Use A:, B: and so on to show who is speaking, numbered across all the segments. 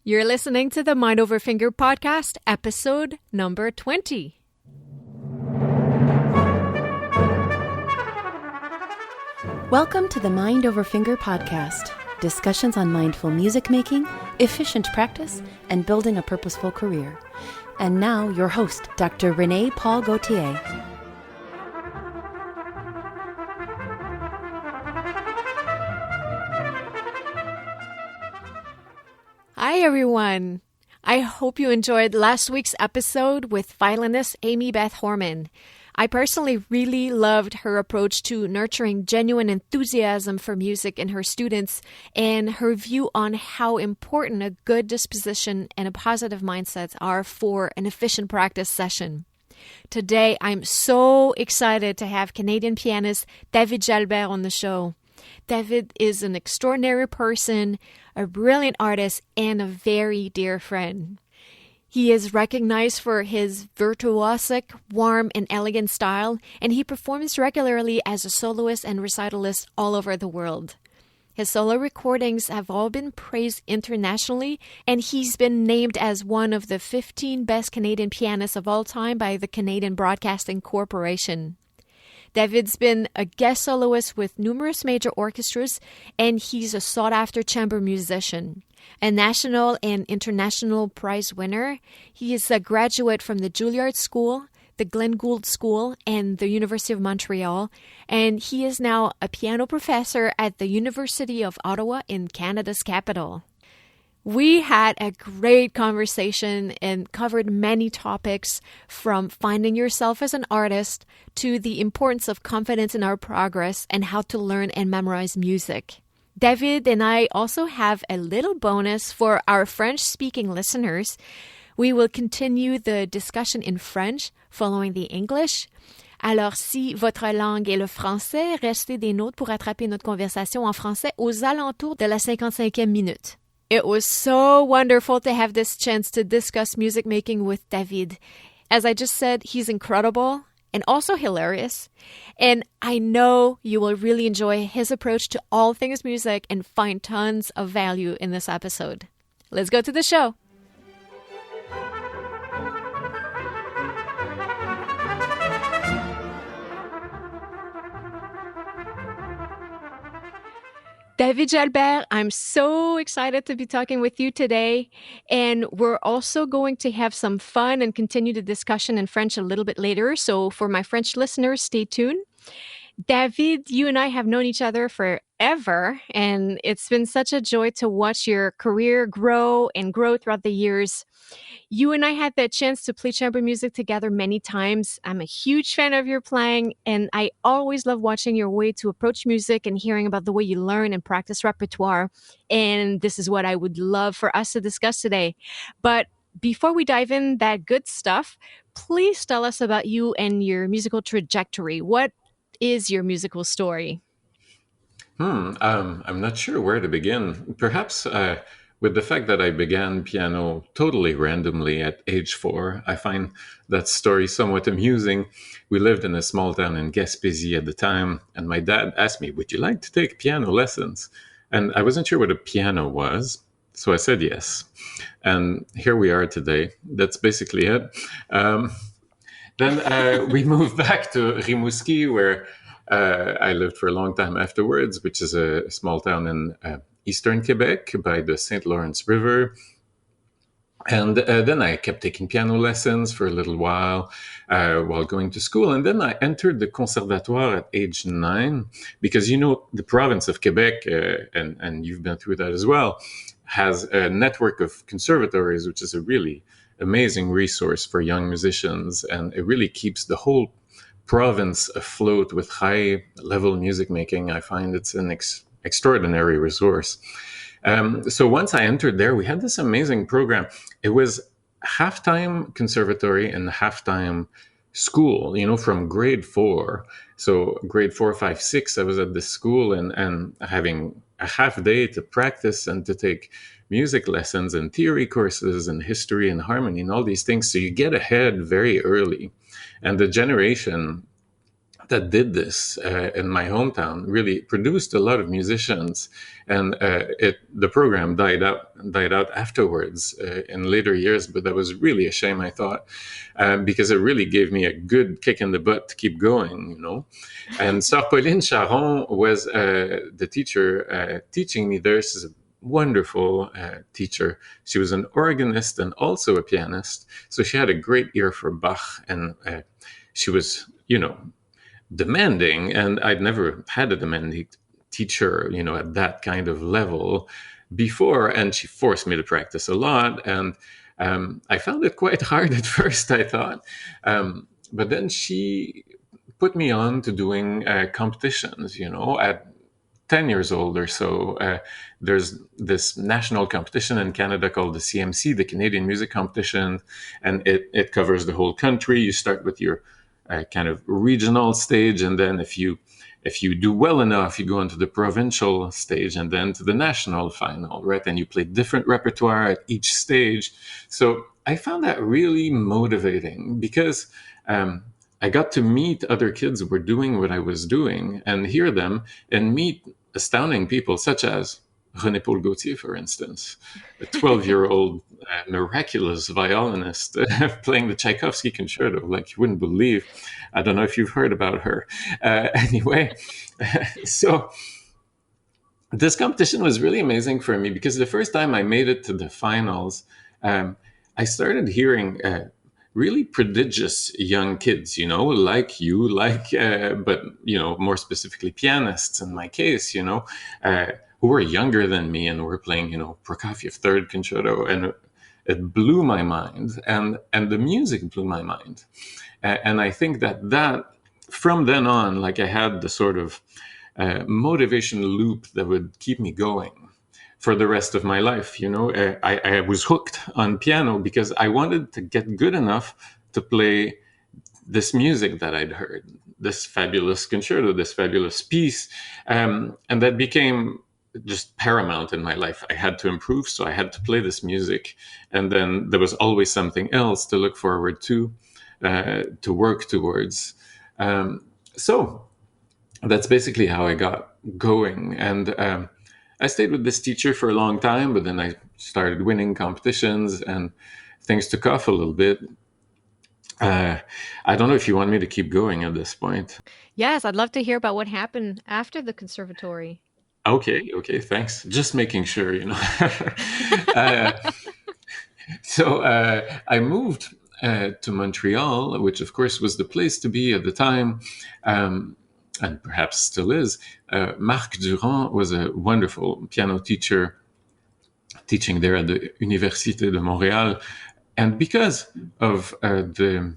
A: You're listening to the Mind Over Finger podcast, episode number 20.
B: Welcome to the Mind Over Finger podcast, discussions on mindful music making, efficient practice, and building a purposeful career. And now, your host, Dr. René Paul Gauthier.
A: Hi, everyone. I hope you enjoyed last week's episode with violinist Amy Beth Horman. I personally really loved her approach to nurturing genuine enthusiasm for music in her students and her view on how important a good disposition and a positive mindset are for an efficient practice session. Today, I'm so excited to have Canadian pianist David Jalbert on the show. David is an extraordinary person, a brilliant artist, and a very dear friend. He is recognized for his virtuosic, warm, and elegant style, and he performs regularly as a soloist and recitalist all over the world. His solo recordings have all been praised internationally, and he's been named as one of the 15 best Canadian pianists of all time by the Canadian Broadcasting Corporation. David's been a guest soloist with numerous major orchestras, and he's a sought-after chamber musician. A national and international prize winner, he is a graduate from the Juilliard School, the Glenn Gould School, and the University of Montreal, and he is now a piano professor at the University of Ottawa in Canada's capital. We had a great conversation and covered many topics, from finding yourself as an artist to the importance of confidence in our progress and how to learn and memorize music. David and I also have a little bonus for our French-speaking listeners. We will continue the discussion in French following the English. Alors, si votre langue est le français, restez des notes pour attraper notre conversation en français aux alentours de la 55e minute. It was so wonderful to have this chance to discuss music making with David. As I just said, he's incredible and also hilarious. And I know you will really enjoy his approach to all things music and find tons of value in this episode. Let's go to the show. David Jalbert, I'm so excited to be talking with you today. And we're also going to have some fun and continue the discussion in French a little bit later. So for my French listeners, stay tuned. David, you and I have known each other forever, and it's been such a joy to watch your career grow and grow throughout the years. You and I had the chance to play chamber music together many times. I'm a huge fan of your playing, and I always love watching your way to approach music and hearing about the way you learn and practice repertoire. And this is what I would love for us to discuss today. But before we dive in that good stuff, please tell us about you and your musical trajectory. What is your musical story?
C: I'm not sure where to begin. Perhaps with the fact that I began piano totally randomly at age 4, I find that story somewhat amusing. We lived in a small town in Gaspésie at the time, and my dad asked me, "Would you like to take piano lessons?" And I wasn't sure what a piano was, so I said yes. And here we are today. That's basically it. Then we moved back to Rimouski, where I lived for a long time afterwards, which is a small town in eastern Quebec by the St. Lawrence River. And then I kept taking piano lessons for a little while going to school. And then I entered the Conservatoire at age 9, because, you know, the province of Quebec, and you've been through that as well, has a network of conservatories, which is a really amazing resource for young musicians. And it really keeps the whole province afloat with high-level music making. I find it's an extraordinary resource. So once I entered there, we had this amazing program. It was half-time conservatory and half-time school, you know, from grade 4. So grade 4, 5, 6, I was at this school and having a half day to practice and to take music lessons and theory courses and history and harmony and all these things. So you get ahead very early. And the generation that did this in my hometown really produced a lot of musicians, and the program died out afterwards in later years. But that was really a shame, I thought, because it really gave me a good kick in the butt to keep going, And Sœur Pauline Charon was the teacher teaching me there. She's a wonderful teacher. She was an organist and also a pianist, so she had a great ear for Bach, and she was, demanding, and I'd never had a demanding teacher, at that kind of level before, and she forced me to practice a lot, and I found it quite hard at first, I thought, but then she put me on to doing competitions, at 10 years old or so. There's this national competition in Canada called the CMC, the Canadian Music Competition, and it covers the whole country. You start with your kind of regional stage, and then if you do well enough, you go into the provincial stage, and then to the national final, right? And you play different repertoire at each stage. So I found that really motivating, because I got to meet other kids who were doing what I was doing and hear them and meet astounding people such as René Paul Gauthier, for instance, a 12-year-old miraculous violinist playing the Tchaikovsky concerto like you wouldn't believe. I don't know if you've heard about her. Anyway, so this competition was really amazing for me, because the first time I made it to the finals, I started hearing really prodigious young kids, like you, but, more specifically pianists in my case, who were younger than me and were playing, Prokofiev Third Concerto, and it blew my mind, and the music blew my mind, and I think that from then on, like, I had the sort of motivation loop that would keep me going for the rest of my life. I was hooked on piano because I wanted to get good enough to play this music that I'd heard, this fabulous concerto, this fabulous piece, and that became just paramount in my life. I had to improve, so I had to play this music, and then there was always something else to look forward to work towards. So that's basically how I got going, and I stayed with this teacher for a long time, but then I started winning competitions and things took off a little bit. I don't know if you want me to keep going at this point.
A: Yes, I'd love to hear about what happened after the conservatory.
C: Okay, thanks. Just making sure, uh, so I moved to Montreal, which of course was the place to be at the time, and perhaps still is. Marc Durand was a wonderful piano teacher teaching there at the University de Montreal. And because of the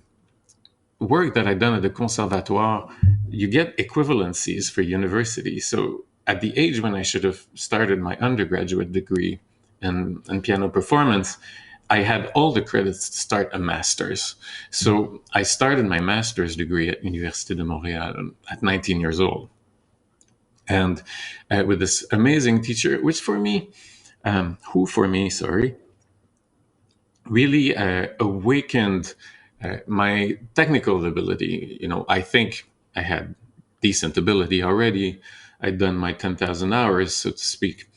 C: work that I'd done at the Conservatoire, you get equivalencies for university. So at the age when I should have started my undergraduate degree in piano performance, I had all the credits to start a master's. So I started my master's degree at Université de Montréal at 19 years old. And with this amazing teacher, who for me, really awakened my technical ability. I think I had decent ability already. I'd done my 10,000 hours, so to speak.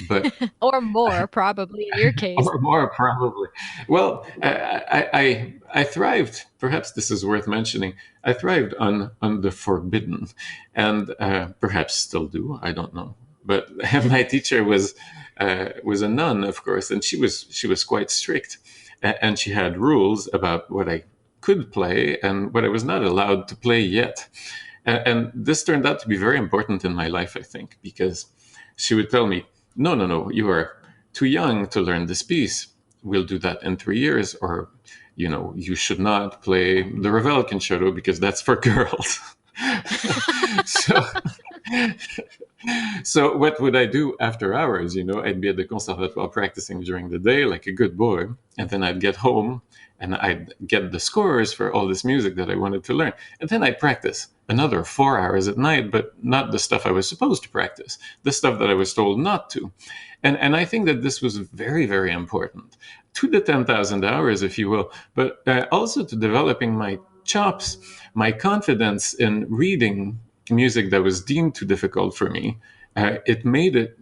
C: But
A: Or more, probably, in your case.
C: or more probably. Well, I thrived. Perhaps this is worth mentioning. I thrived on the forbidden, and perhaps still do. I don't know. But my teacher was a nun, of course, and she was quite strict, and she had rules about what I could play and what I was not allowed to play yet. And this turned out to be very important in my life, I think, because she would tell me, no, you are too young to learn this piece. We'll do that in 3 years. Or, you should not play the Ravel concerto because that's for girls. So what would I do after hours? I'd be at the Conservatoire practicing during the day like a good boy. And then I'd get home and I'd get the scores for all this music that I wanted to learn. And then I'd practice another 4 hours at night, but not the stuff I was supposed to practice, the stuff that I was told not to. And I think that this was very, very important to the 10,000 hours, if you will, but also to developing my chops, my confidence in reading music that was deemed too difficult for me, it made it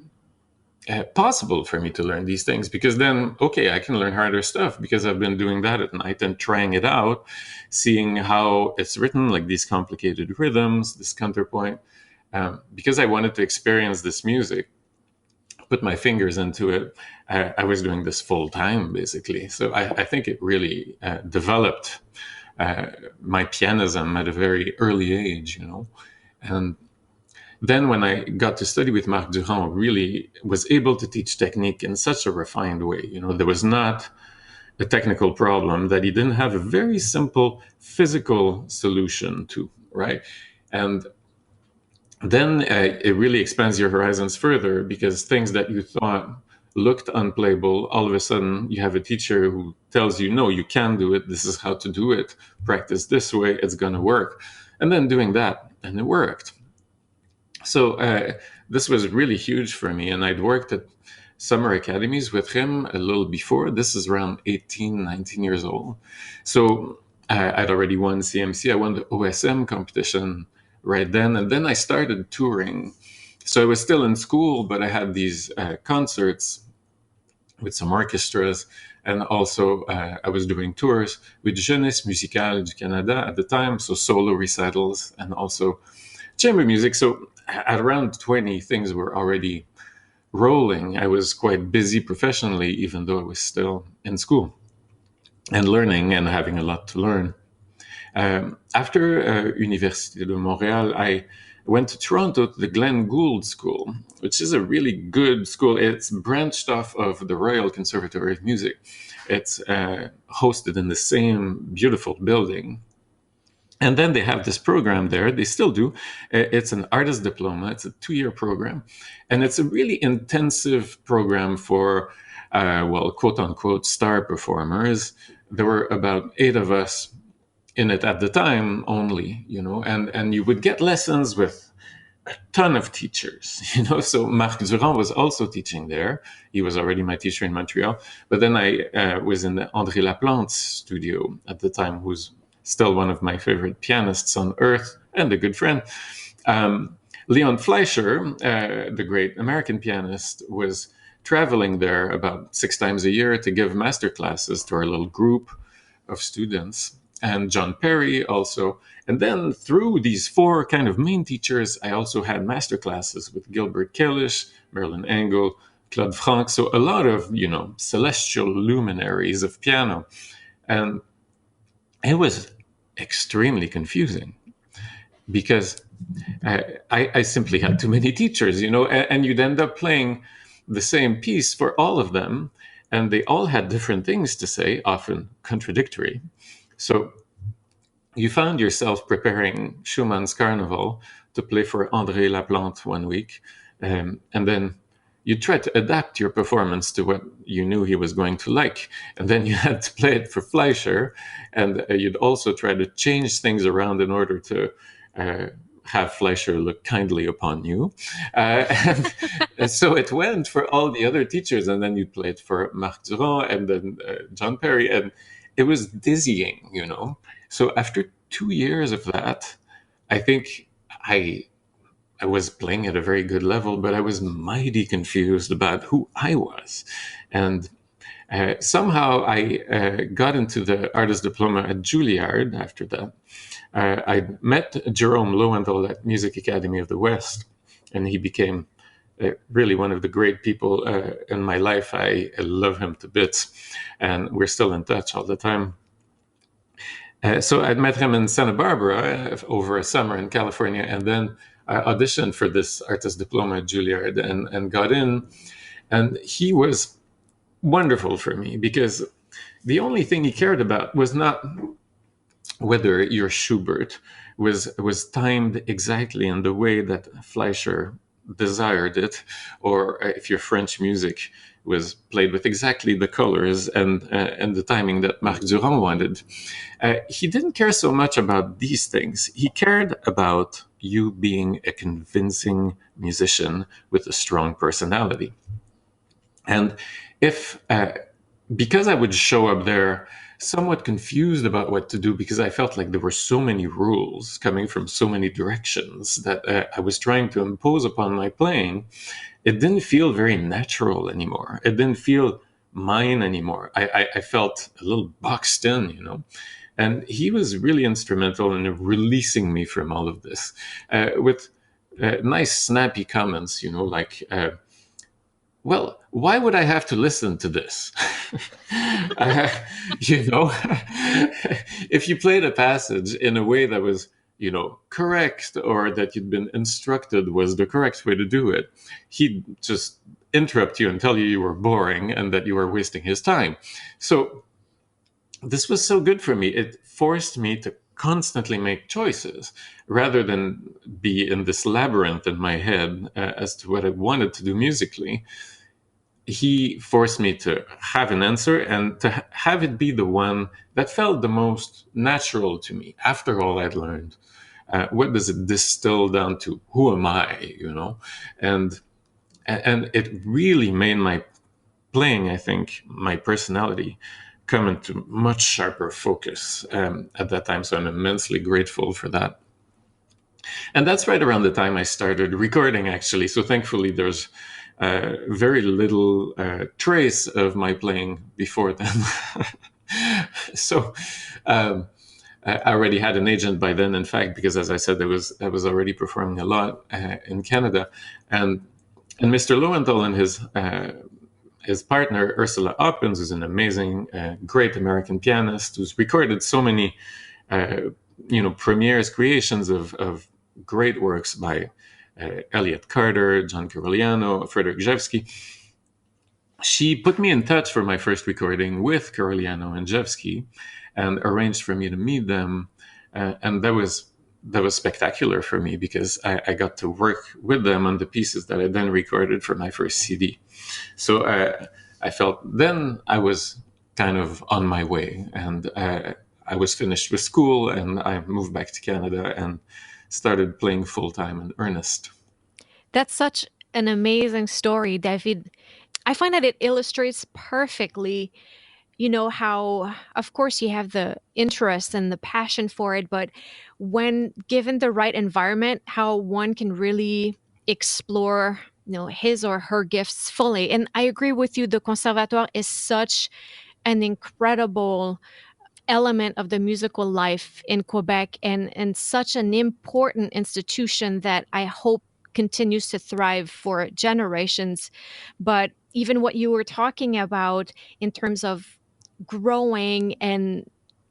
C: possible for me to learn these things, because then, okay, I can learn harder stuff because I've been doing that at night and trying it out, seeing how it's written, like these complicated rhythms, this counterpoint, because I wanted to experience this music, put my fingers into it. I was doing this full time, basically. So I think it really developed my pianism at a very early age, And then when I got to study with Marc Durand, really was able to teach technique in such a refined way. There was not a technical problem that he didn't have a very simple physical solution to, right? And then it really expands your horizons further, because things that you thought looked unplayable, all of a sudden you have a teacher who tells you, no, you can do it. This is how to do it. Practice this way. It's going to work. And then doing that, and it worked. So this was really huge for me. And I'd worked at summer academies with him a little before. This is around 18, 19 years old. So I'd already won CMC. I won the OSM competition right then. And then I started touring. So I was still in school, but I had these concerts with some orchestras. And also I was doing tours with Jeunesse Musicale du Canada at the time. So solo recitals and also chamber music. So at around 20, things were already rolling. I was quite busy professionally, even though I was still in school and learning and having a lot to learn. After University of Montreal, I went to Toronto to the Glenn Gould School, which is a really good school. It's branched off of the Royal Conservatory of Music. It's hosted in the same beautiful building. And then they have this program there. They still do. It's an artist diploma. It's a 2-year program. And it's a really intensive program for, quote unquote, star performers. There were about 8 of us in it at the time only, and you would get lessons with a ton of teachers, So Marc Durand was also teaching there. He was already my teacher in Montreal. But then I was in the André Laplante's studio at the time, who's still one of my favorite pianists on earth and a good friend. Leon Fleischer, the great American pianist, was traveling there about 6 times a year to give master classes to our little group of students. And John Perry also. And then through these 4 kind of main teachers, I also had master classes with Gilbert Kalish, Merlin Engel, Claude Franck. So a lot of, celestial luminaries of piano. And it was extremely confusing because I simply had too many teachers, and you'd end up playing the same piece for all of them. And they all had different things to say, often contradictory. So you found yourself preparing Schumann's Carnival to play for André Laplante one week. And then you tried to adapt your performance to what you knew he was going to like. And then you had to play it for Fleischer. And you'd also try to change things around in order to have Fleischer look kindly upon you. And so it went for all the other teachers. And then you'd play it for Marc Durand and then John Perry. And it was dizzying, So after 2 years of that, I think I was playing at a very good level, but I was mighty confused about who I was. And somehow I got into the artist diploma at Juilliard after that. I met Jerome Lowenthal at Music Academy of the West, and he became really one of the great people in my life. I love him to bits, and we're still in touch all the time. So I met him in Santa Barbara over a summer in California, and then I auditioned for this artist diploma at Juilliard and got in. And he was wonderful for me because the only thing he cared about was not whether your Schubert was timed exactly in the way that Fleischer desired it, or if your French music was played with exactly the colors and the timing that Marc Durand wanted. He didn't care so much about these things. He cared about you being a convincing musician with a strong personality. And if because I would show up there somewhat confused about what to do, because I felt like there were so many rules coming from so many directions that I was trying to impose upon my playing, it didn't feel very natural anymore. It didn't feel mine anymore. I felt a little boxed in, And he was really instrumental in releasing me from all of this with nice, snappy comments, like, well, why would I have to listen to this? uh, you know, if you played a passage in a way that was, correct, or that you'd been instructed was the correct way to do it, he'd just interrupt you and tell you were boring and that you were wasting his time. So this was so good for me. It forced me to constantly make choices rather than be in this labyrinth in my head as to what I wanted to do musically. He forced me to have an answer and to have it be the one that felt the most natural to me after all I'd learned. What does it distill down to? Who am I, And it really made my playing, I think, my personality come into much sharper focus at that time. So I'm immensely grateful for that. And that's right around the time I started recording, actually. So thankfully, there's very little trace of my playing before then. So I already had an agent by then, in fact, because, as I said, I was already performing a lot in Canada. And Mr. Lowenthal and his partner, Ursula Oppens, who's an amazing, great American pianist who's recorded so many, premieres, creations of great works by Elliott Carter, John Corigliano, Frederick Rzewski. She put me in touch for my first recording with Corigliano and Rzewski and arranged for me to meet them. And that was spectacular for me, because I got to work with them on the pieces that I then recorded for my first CD. So I felt then I was kind of on my way, and I was finished with school, and I moved back to Canada and started playing full-time in earnest.
A: That's such an amazing story, David. I find that it illustrates perfectly, how, of course, you have the interest and the passion for it, but when given the right environment, how one can really explore, his or her gifts fully. And I agree with you, the Conservatoire is such an incredible element of the musical life in Quebec, and such an important institution that I hope continues to thrive for generations. But even what you were talking about in terms of growing and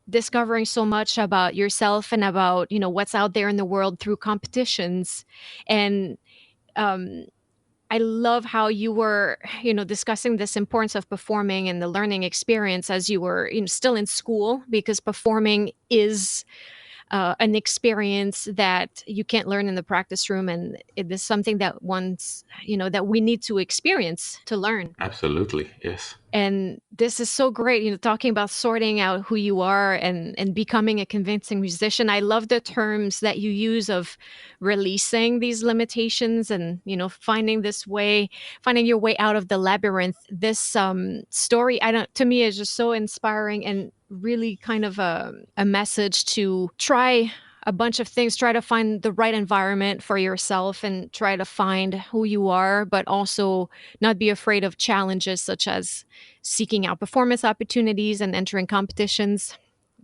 A: discovering so much about yourself and about, what's out there in the world through competitions. And um, I love how you were, discussing this importance of performing and the learning experience as you were, still in school, because performing is an experience that you can't learn in the practice room, and it is something that that we need to experience to learn.
C: Absolutely, yes.
A: And this is so great, talking about sorting out who you are and becoming a convincing musician. I love the terms that you use of releasing these limitations and, finding your way out of the labyrinth. This story, to me, is just so inspiring and really kind of a message to try a bunch of things, try to find the right environment for yourself and try to find who you are, but also not be afraid of challenges such as seeking out performance opportunities and entering competitions.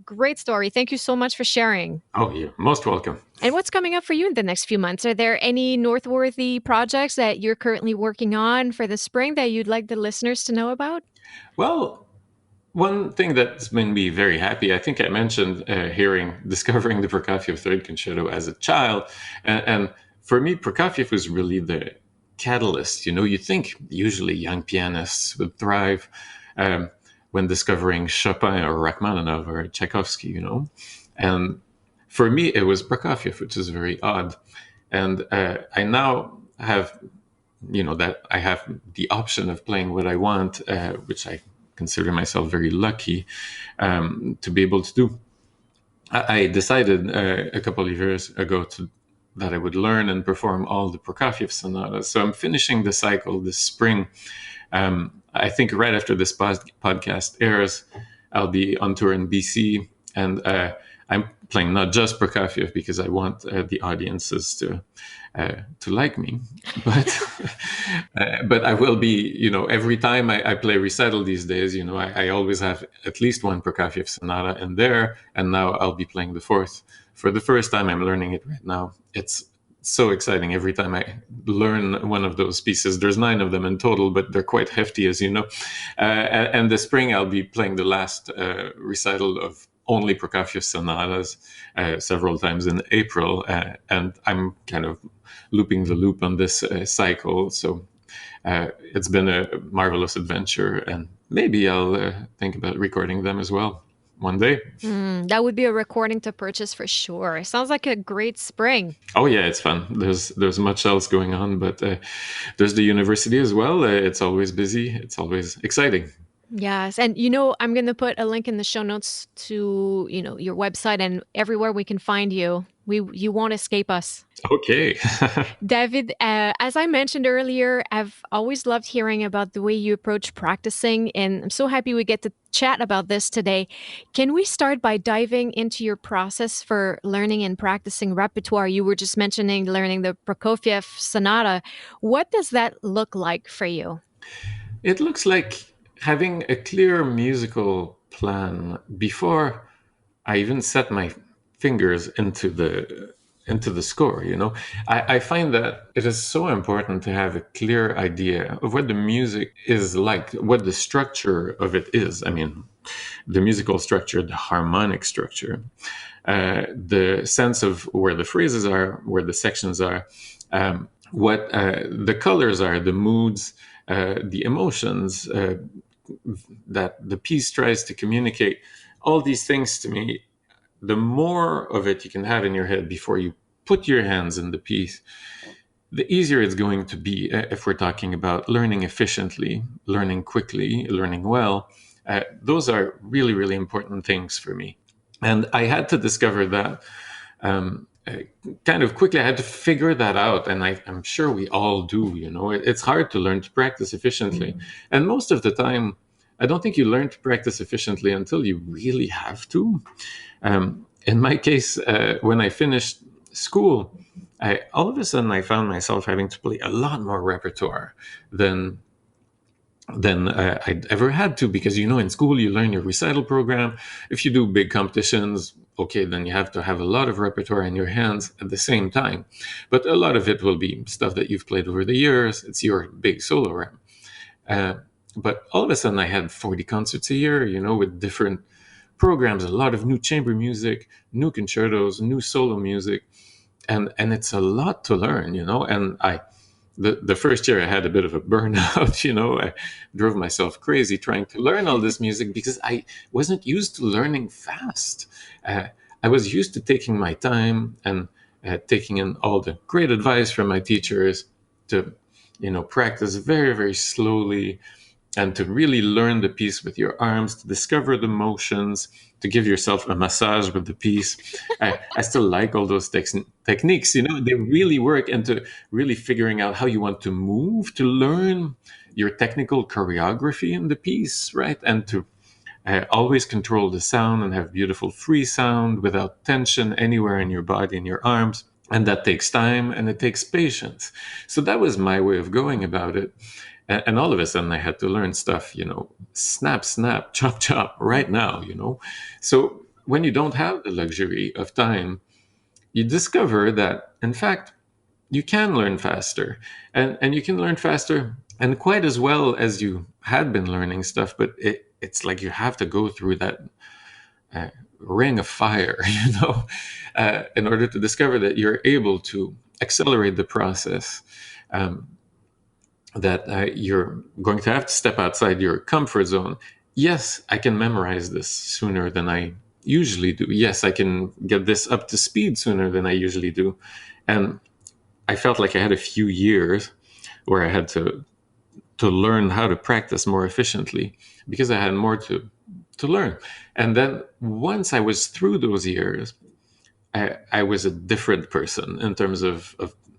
A: Great story. Thank you so much for sharing.
C: Oh, you're most welcome.
A: And what's coming up for you in the next few months? Are there any noteworthy projects that you're currently working on for the spring that you'd like the listeners to know about?
C: Well, one thing that's made me very happy, I think I mentioned discovering the Prokofiev Third Concerto as a child. And for me, Prokofiev was really the catalyst. You think usually young pianists would thrive when discovering Chopin or Rachmaninoff or Tchaikovsky, And for me, it was Prokofiev, which is very odd. And I now have, that I have the option of playing what I want, which I consider myself very lucky to be able to do. I decided a couple of years ago that I would learn and perform all the Prokofiev sonatas. So I'm finishing the cycle this spring I think right after this podcast airs, I'll be on tour in BC, and I'm playing not just Prokofiev because I want the audiences to like me, but but I will be, every time I play recital these days, I always have at least one Prokofiev sonata in there, and now I'll be playing the fourth for the first time. I'm learning it right now. It's so exciting every time I learn one of those pieces. There's 9 of them in total, but they're quite hefty, as you know. And this spring, I'll be playing the last recital of only Prokofiev sonatas several times in April, and I'm kind of looping the loop on this cycle. So it's been a marvelous adventure, and maybe I'll think about recording them as well one day.
A: That would be a recording to purchase for sure. Sounds like a great spring.
C: Oh yeah, it's fun. There's much else going on, but there's the university as well. It's always busy. It's always exciting.
A: Yes. And, I'm going to put a link in the show notes to, your website and everywhere we can find you. You won't escape us.
C: Okay.
A: David, as I mentioned earlier, I've always loved hearing about the way you approach practicing, and I'm so happy we get to chat about this today. Can we start by diving into your process for learning and practicing repertoire? You were just mentioning learning the Prokofiev sonata. What does that look like for you?
C: It looks like having a clear musical plan before I even set my fingers into the score. I find that it is so important to have a clear idea of what the music is like, what the structure of it is. I mean, the musical structure, the harmonic structure, the sense of where the phrases are, where the sections are, what the colors are, the moods, the emotions that the piece tries to communicate. All these things, to me, the more of it you can have in your head before you put your hands in the piece, the easier it's going to be if we're talking about learning efficiently, learning quickly, learning well. Those are really, really important things for me. And I had to discover that kind of quickly. I had to figure that out. And I'm sure we all do, it's hard to learn to practice efficiently. And most of the time, I don't think you learn to practice efficiently until you really have to. In my case, when I finished school, all of a sudden I found myself having to play a lot more repertoire than I'd ever had to, because in school you learn your recital program. If you do big competitions, okay, then you have to have a lot of repertoire in your hands at the same time. But a lot of it will be stuff that you've played over the years. It's your big solo rep. But all of a sudden I had 40 concerts a year, with different programs, a lot of new chamber music, new concertos, new solo music. And it's a lot to learn, and the first year I had a bit of a burnout, I drove myself crazy trying to learn all this music because I wasn't used to learning fast. I was used to taking my time and taking in all the great advice from my teachers to, practice very, very slowly and to really learn the piece with your arms, to discover the motions, to give yourself a massage with the piece. I still like all those techniques, they really work, and to really figuring out how you want to move, to learn your technical choreography in the piece, right? And to always control the sound and have beautiful free sound without tension anywhere in your body and your arms. And that takes time and it takes patience. So that was my way of going about it. And all of a sudden I had to learn stuff, snap, snap, chop, chop right now, So when you don't have the luxury of time, you discover that, in fact, you can learn faster. And you can learn faster and quite as well as you had been learning stuff, but it's like you have to go through that ring of fire, in order to discover that you're able to accelerate the process. That you're going to have to step outside your comfort zone. Yes, I can memorize this sooner than I usually do. Yes, I can get this up to speed sooner than I usually do. And I felt like I had a few years where I had to learn how to practice more efficiently because I had more to learn. And then once I was through those years, I was a different person in terms of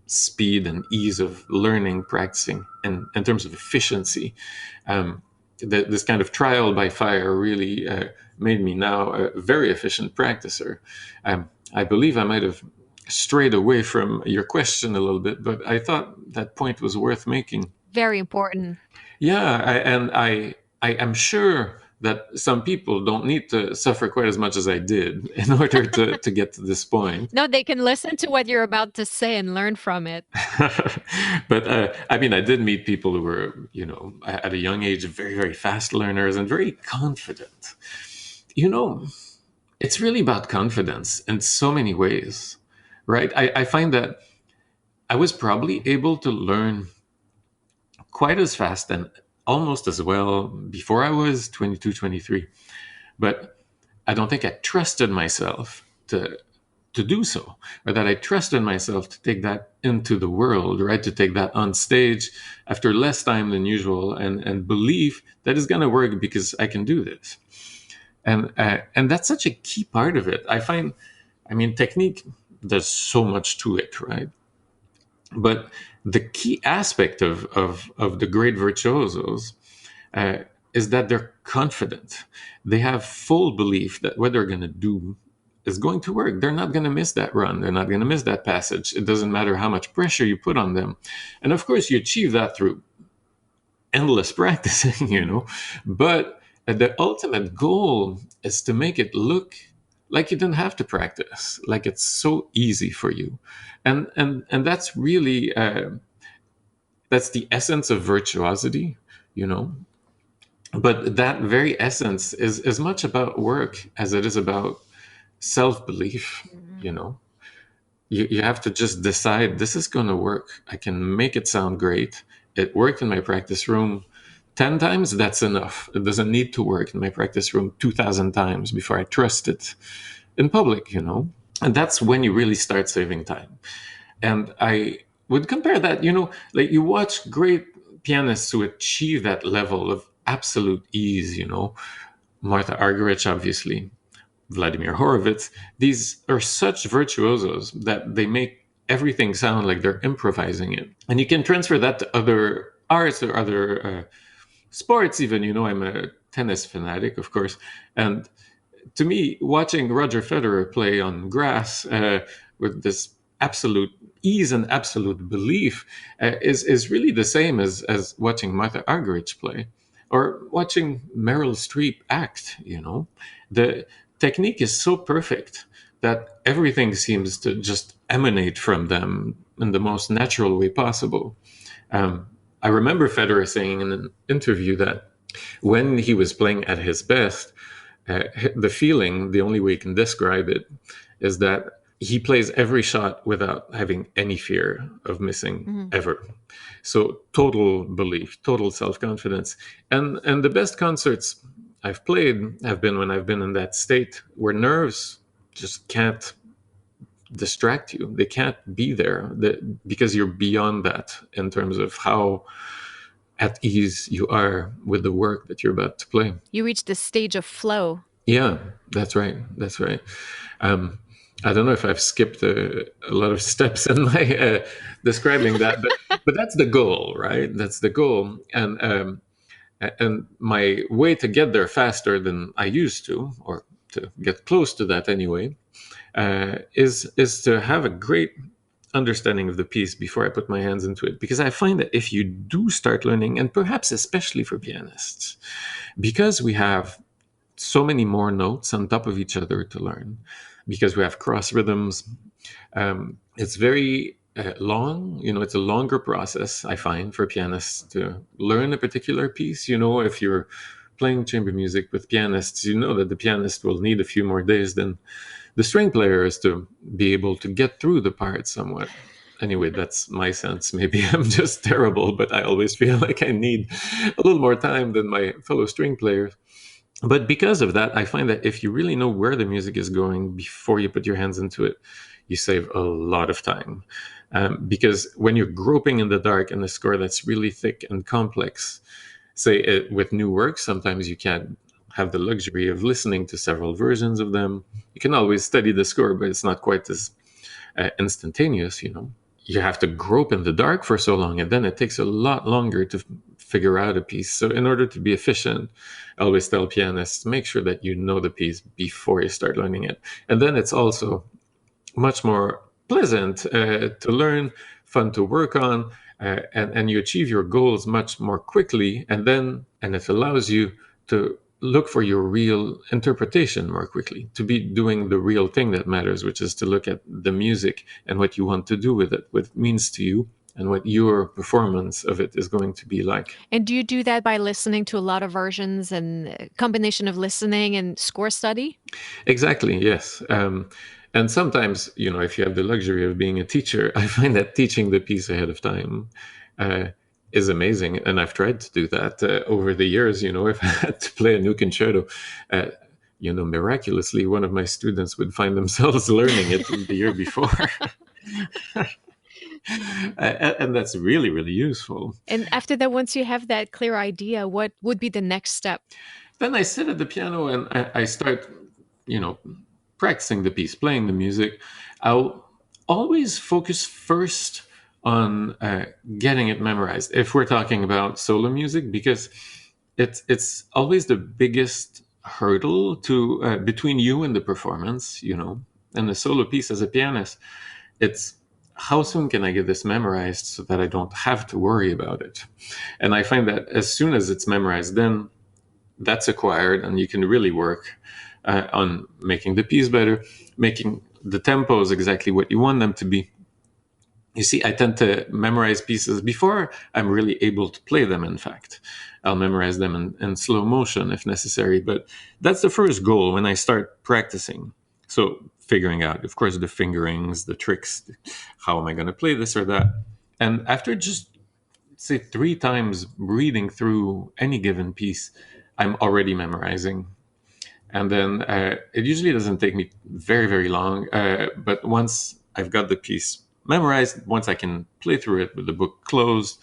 C: speed and ease of learning, practicing, and in terms of efficiency. This kind of trial by fire really made me now a very efficient practicer. I believe I might have strayed away from your question a little bit, but I thought that point was worth making.
A: Very important.
C: Yeah, I am sure that some people don't need to suffer quite as much as I did in order to get to this point.
A: No, they can listen to what you're about to say and learn from it.
C: But I mean, I did meet people who were, at a young age, very, very fast learners and very confident. It's really about confidence in so many ways, right? I find that I was probably able to learn quite as fast and almost as well before I was 22, 23. But I don't think I trusted myself to do so, or that I trusted myself to take that into the world, right? To take that on stage after less time than usual and believe that it's going to work because I can do this. And that's such a key part of it. I mean, technique, there's so much to it, right? But the key aspect of the great virtuosos is that they're confident. They have full belief that what they're going to do is going to work. They're not going to miss that run. They're not going to miss that passage. It doesn't matter how much pressure you put on them. And of course, you achieve that through endless practicing, But the ultimate goal is to make it look like you didn't have to practice, like it's so easy for you. And that's really, that's the essence of virtuosity, But that very essence is as much about work as it is about self-belief, You have to just decide, this is going to work. I can make it sound great. It worked in my practice room 10 times, that's enough. It doesn't need to work in my practice room 2,000 times before I trust it in public, And that's when you really start saving time. And I would compare that, like you watch great pianists who achieve that level of absolute ease, Martha Argerich, obviously, Vladimir Horowitz. These are such virtuosos that they make everything sound like they're improvising it. And you can transfer that to other arts or other sports even. I'm a tennis fanatic, of course. And to me, watching Roger Federer play on grass with this absolute ease and absolute belief is really the same as watching Martha Argerich play or watching Meryl Streep act, The technique is so perfect that everything seems to just emanate from them in the most natural way possible. I remember Federer saying in an interview that when he was playing at his best, the feeling, the only way you can describe it, is that he plays every shot without having any fear of missing ever. So total belief, total self-confidence. And the best concerts I've played have been when I've been in that state where nerves just can't distract you. They can't be there because you're beyond that in terms of how at ease you are with the work that you're about to play.
A: You reach this stage of flow.
C: Yeah, that's right. That's right. I don't know if I've skipped a lot of steps in my describing that, but that's the goal, right? That's the goal. And my way to get there faster than I used to, or to get close to that anyway, is to have a great understanding of the piece before I put my hands into it. Because I find that if you do start learning, and perhaps especially for pianists, because we have so many more notes on top of each other to learn, because we have cross rhythms, it's very long. It's a longer process, I find, for pianists to learn a particular piece. If you're playing chamber music with pianists, that the pianist will need a few more days than the string player is to be able to get through the part somewhat. Anyway, that's my sense. Maybe I'm just terrible, but I always feel like I need a little more time than my fellow string players. But because of that, I find that if you really know where the music is going before you put your hands into it, you save a lot of time. Because when you're groping in the dark in a score that's really thick and complex, say with new works, sometimes you can't have the luxury of listening to several versions of them. You can always study the score, but it's not quite as instantaneous, you have to grope in the dark for so long, and then it takes a lot longer to figure out a piece. So in order to be efficient, I always tell pianists, make sure that you know the piece before you start learning it. And then it's also much more pleasant to learn, fun to work on, and you achieve your goals much more quickly. And it allows you to look for your real interpretation more quickly, to be doing the real thing that matters, which is to look at the music and what you want to do with it, what it means to you, and what your performance of it is going to be like.
A: And do you do that by listening to a lot of versions and a combination of listening and score study?
C: Exactly, yes. And sometimes, if you have the luxury of being a teacher, I find that teaching the piece ahead of time is amazing. And I've tried to do that over the years. If I had to play a new concerto, miraculously, one of my students would find themselves learning it the year before. And that's really, really useful.
A: And after that, once you have that clear idea, what would be the next step?
C: Then I sit at the piano and I start, practicing the piece, playing the music. I'll always focus first on getting it memorized, if we're talking about solo music, because it's always the biggest hurdle to between you and the performance, and the solo piece as a pianist. It's how soon can I get this memorized so that I don't have to worry about it? And I find that as soon as it's memorized, then that's acquired, and you can really work on making the piece better, making the tempos exactly what you want them to be. You see, I tend to memorize pieces before I'm really able to play them, in fact. I'll memorize them in slow motion if necessary, but that's the first goal when I start practicing. So figuring out, of course, the fingerings, the tricks, how am I going to play this or that? And after just, say, 3 times reading through any given piece, I'm already memorizing. And then it usually doesn't take me very, very long. But once I've got the piece memorized, once I can play through it with the book closed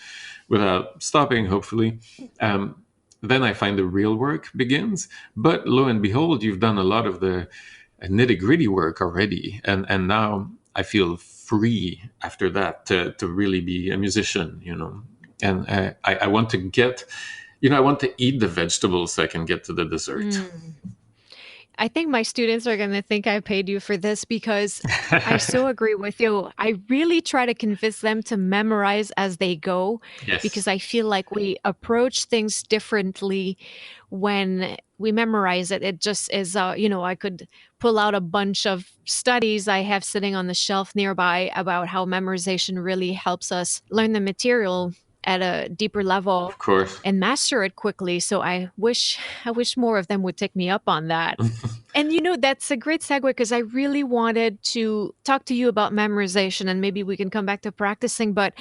C: without stopping, hopefully, then I find the real work begins. But lo and behold, you've done a lot of the nitty-gritty work already. And now I feel free after that to really be a musician, And I want to get, I want to eat the vegetables so I can get to the dessert.
A: I think my students are going to think I paid you for this because I so agree with you. I really try to convince them to memorize as they go because I feel like we approach things differently when we memorize it. It just is, I could pull out a bunch of studies I have sitting on the shelf nearby about how memorization really helps us learn the material at a deeper level,
C: of course,
A: and master it quickly. So I wish more of them would take me up on that. And that's a great segue because I really wanted to talk to you about memorization, and maybe we can come back to practicing. But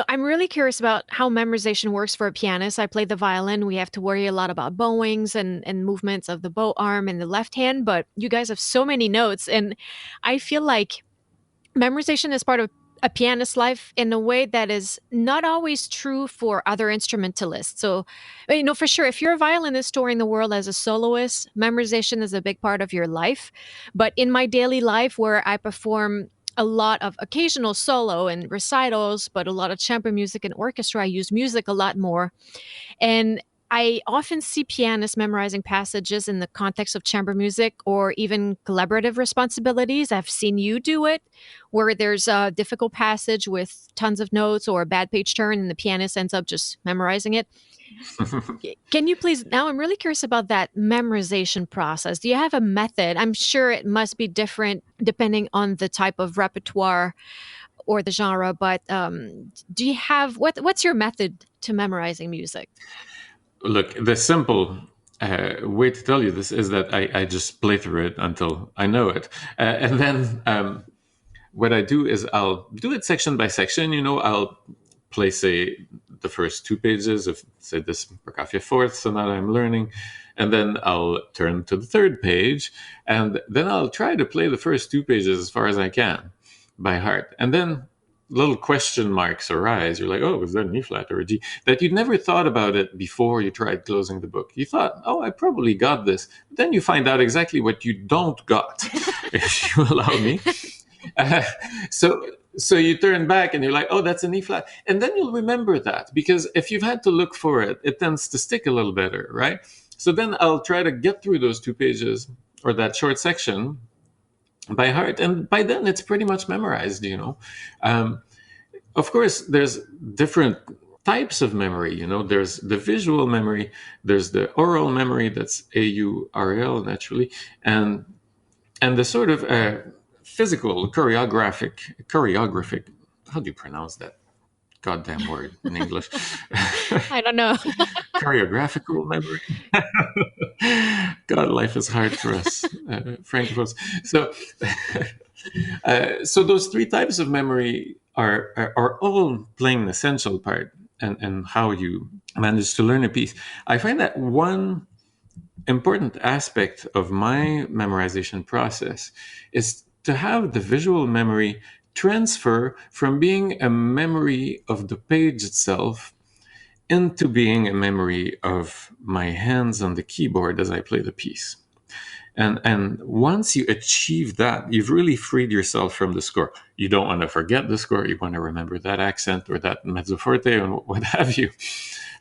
A: I'm really curious about how memorization works for a pianist. I play the violin. We have to worry a lot about bowings and movements of the bow arm and the left hand. But you guys have so many notes, and I feel like memorization is part of a pianist's life in a way that is not always true for other instrumentalists. So, for sure, if you're a violinist touring the world as a soloist, memorization is a big part of your life. But in my daily life, where I perform a lot of occasional solo and recitals, but a lot of chamber music and orchestra, I use music a lot more. And I often see pianists memorizing passages in the context of chamber music or even collaborative responsibilities. I've seen you do it, where there's a difficult passage with tons of notes or a bad page turn and the pianist ends up just memorizing it. Can you please, now I'm really curious about that memorization process. Do you have a method? I'm sure it must be different depending on the type of repertoire or the genre, but do you have, what's your method to memorizing music?
C: Look, the simple way to tell you this is that I just play through it until I know it. And then what I do is I'll do it section by section. I'll play, say, the first 2 pages of, say, this Prokofiev fourth sonata I'm learning. And then I'll turn to the 3rd page. And then I'll try to play the first 2 pages as far as I can by heart. And then little question marks arise. You're like, oh, is that an E flat or a G? That you'd never thought about it before you tried closing the book. You thought, oh, I probably got this. But then you find out exactly what you don't got, if you allow me. So So you turn back and you're like, oh, that's an E flat. And then you'll remember that, because if you've had to look for it, it tends to stick a little better, right? So then I'll try to get through those 2 pages or that short section by heart. And by then it's pretty much memorized. Um, of course, there's different types of memory. There's the visual memory, there's the oral memory, that's AURL naturally, and the sort of physical choreographic. How do you pronounce that goddamn word in English?
A: I don't know.
C: Choreographical memory. God, life is hard for us, francophones. So those 3 types of memory are all playing an essential part in how you manage to learn a piece. I find that one important aspect of my memorization process is to have the visual memory transfer from being a memory of the page itself into being a memory of my hands on the keyboard as I play the piece. And once you achieve that, you've really freed yourself from the score. You don't want to forget the score. You want to remember that accent or that mezzo forte and what have you.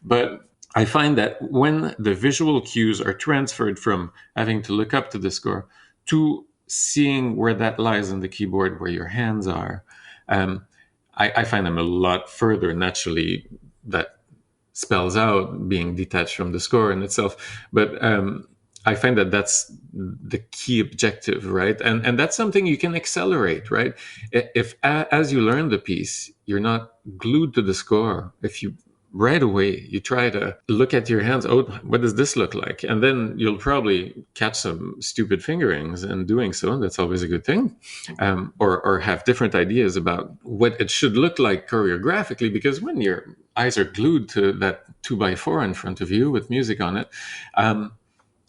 C: But I find that when the visual cues are transferred from having to look up to the score to seeing where that lies on the keyboard, where your hands are, I find them a lot further naturally. That spells out being detached from the score in itself. But I find that that's the key objective, right? And that's something you can accelerate, right? If as you learn the piece, you're not glued to the score. If you right away you try to look at your hands, oh, what does this look like? And then you'll probably catch some stupid fingerings in doing so, and that's always a good thing. Or have different ideas about what it should look like choreographically, because when your eyes are glued to that 2x4 in front of you with music on it,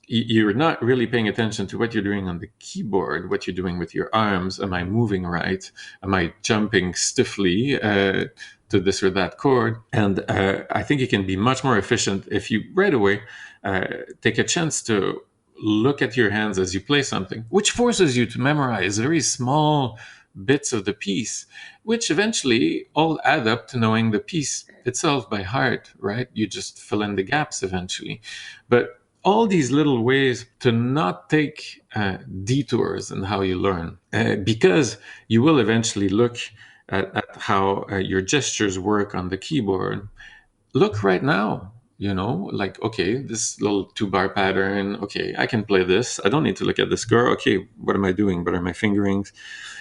C: you're not really paying attention to what you're doing on the keyboard, what you're doing with your arms. Am I moving right? Am I jumping stiffly to this or that chord? And I think you can be much more efficient if you right away take a chance to look at your hands as you play something, which forces you to memorize very small bits of the piece, which eventually all add up to knowing the piece itself by heart, right? You just fill in the gaps eventually. But all these little ways to not take detours in how you learn, because you will eventually look at how your gestures work on the keyboard. Look right now, like, okay, this little 2-bar pattern, okay, I can play this. I don't need to look at the score. Okay, what am I doing? What are my fingerings?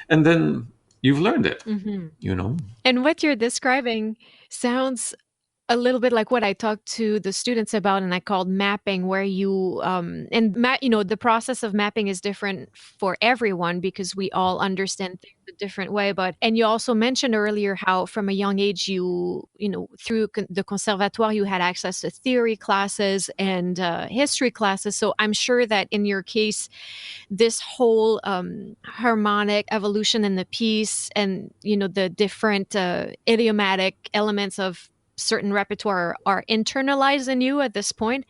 C: And then you've learned it,
A: And what you're describing sounds a little bit like what I talked to the students about, and I called mapping, where you the process of mapping is different for everyone because we all understand things a different way. And you also mentioned earlier how from a young age through the Conservatoire you had access to theory classes and history classes. So I'm sure that in your case, this whole harmonic evolution in the piece and the different idiomatic elements of certain repertoire are internalized in you at this point.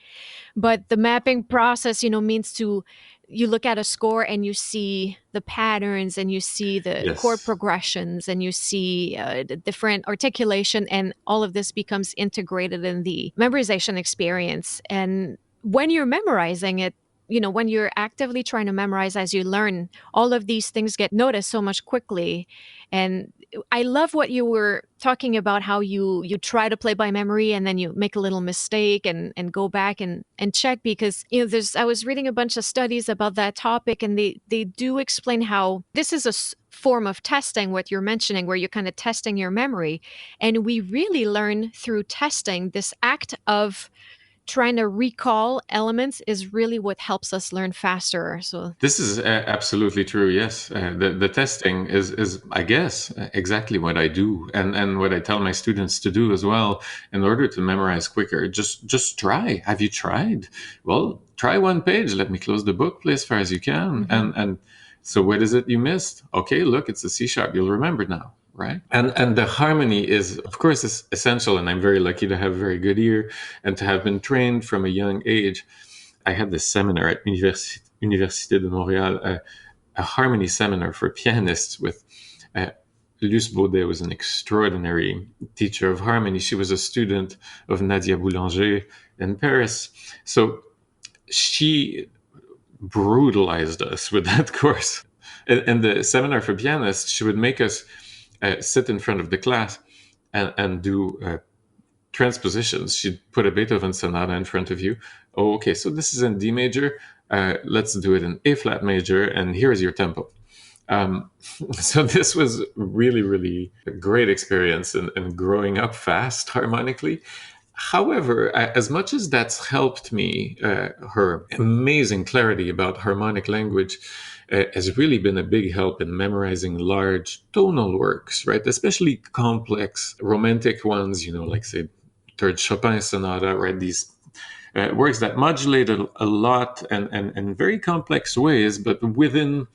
A: But the mapping process means you look at a score and you see the patterns and you see the chord
C: Yes.
A: progressions and you see the different articulation, and all of this becomes integrated in the memorization experience. And when you're memorizing it, when you're actively trying to memorize as you learn, all of these things get noticed so much quickly. And I love what you were talking about, how you try to play by memory and then you make a little mistake and go back and check, because I was reading a bunch of studies about that topic, and they do explain how this is a form of testing, what you're mentioning, where you're kind of testing your memory. And we really learn through testing. This act of trying to recall elements is really what helps us learn faster. So
C: This is absolutely true. Yes, the testing is I guess exactly what I do, and what I tell my students to do as well in order to memorize quicker. Just try. Have you tried? Well, try 1 page. Let me close the book, play as far as you can, and so what is it you missed? Okay, look, it's a C sharp. You'll remember now. Right. And the harmony is, of course, is essential. And I'm very lucky to have a very good ear and to have been trained from a young age. I had this seminar at University of Montreal, a harmony seminar for pianists with Luce Baudet was an extraordinary teacher of harmony. She was a student of Nadia Boulanger in Paris. So she brutalized us with that course. In the seminar for pianists, she would make us sit in front of the class and do transpositions. She'd put a Beethoven sonata in front of you. Oh, okay, so this is in D major. Let's do it in A flat major, and here's your tempo. So this was really, really a great experience in growing up fast harmonically. However, as much as that's helped me, her amazing clarity about harmonic language has really been a big help in memorizing large tonal works, right? Especially complex romantic ones, like say Third Chopin Sonata, right? These works that modulate a lot and in very complex ways, but within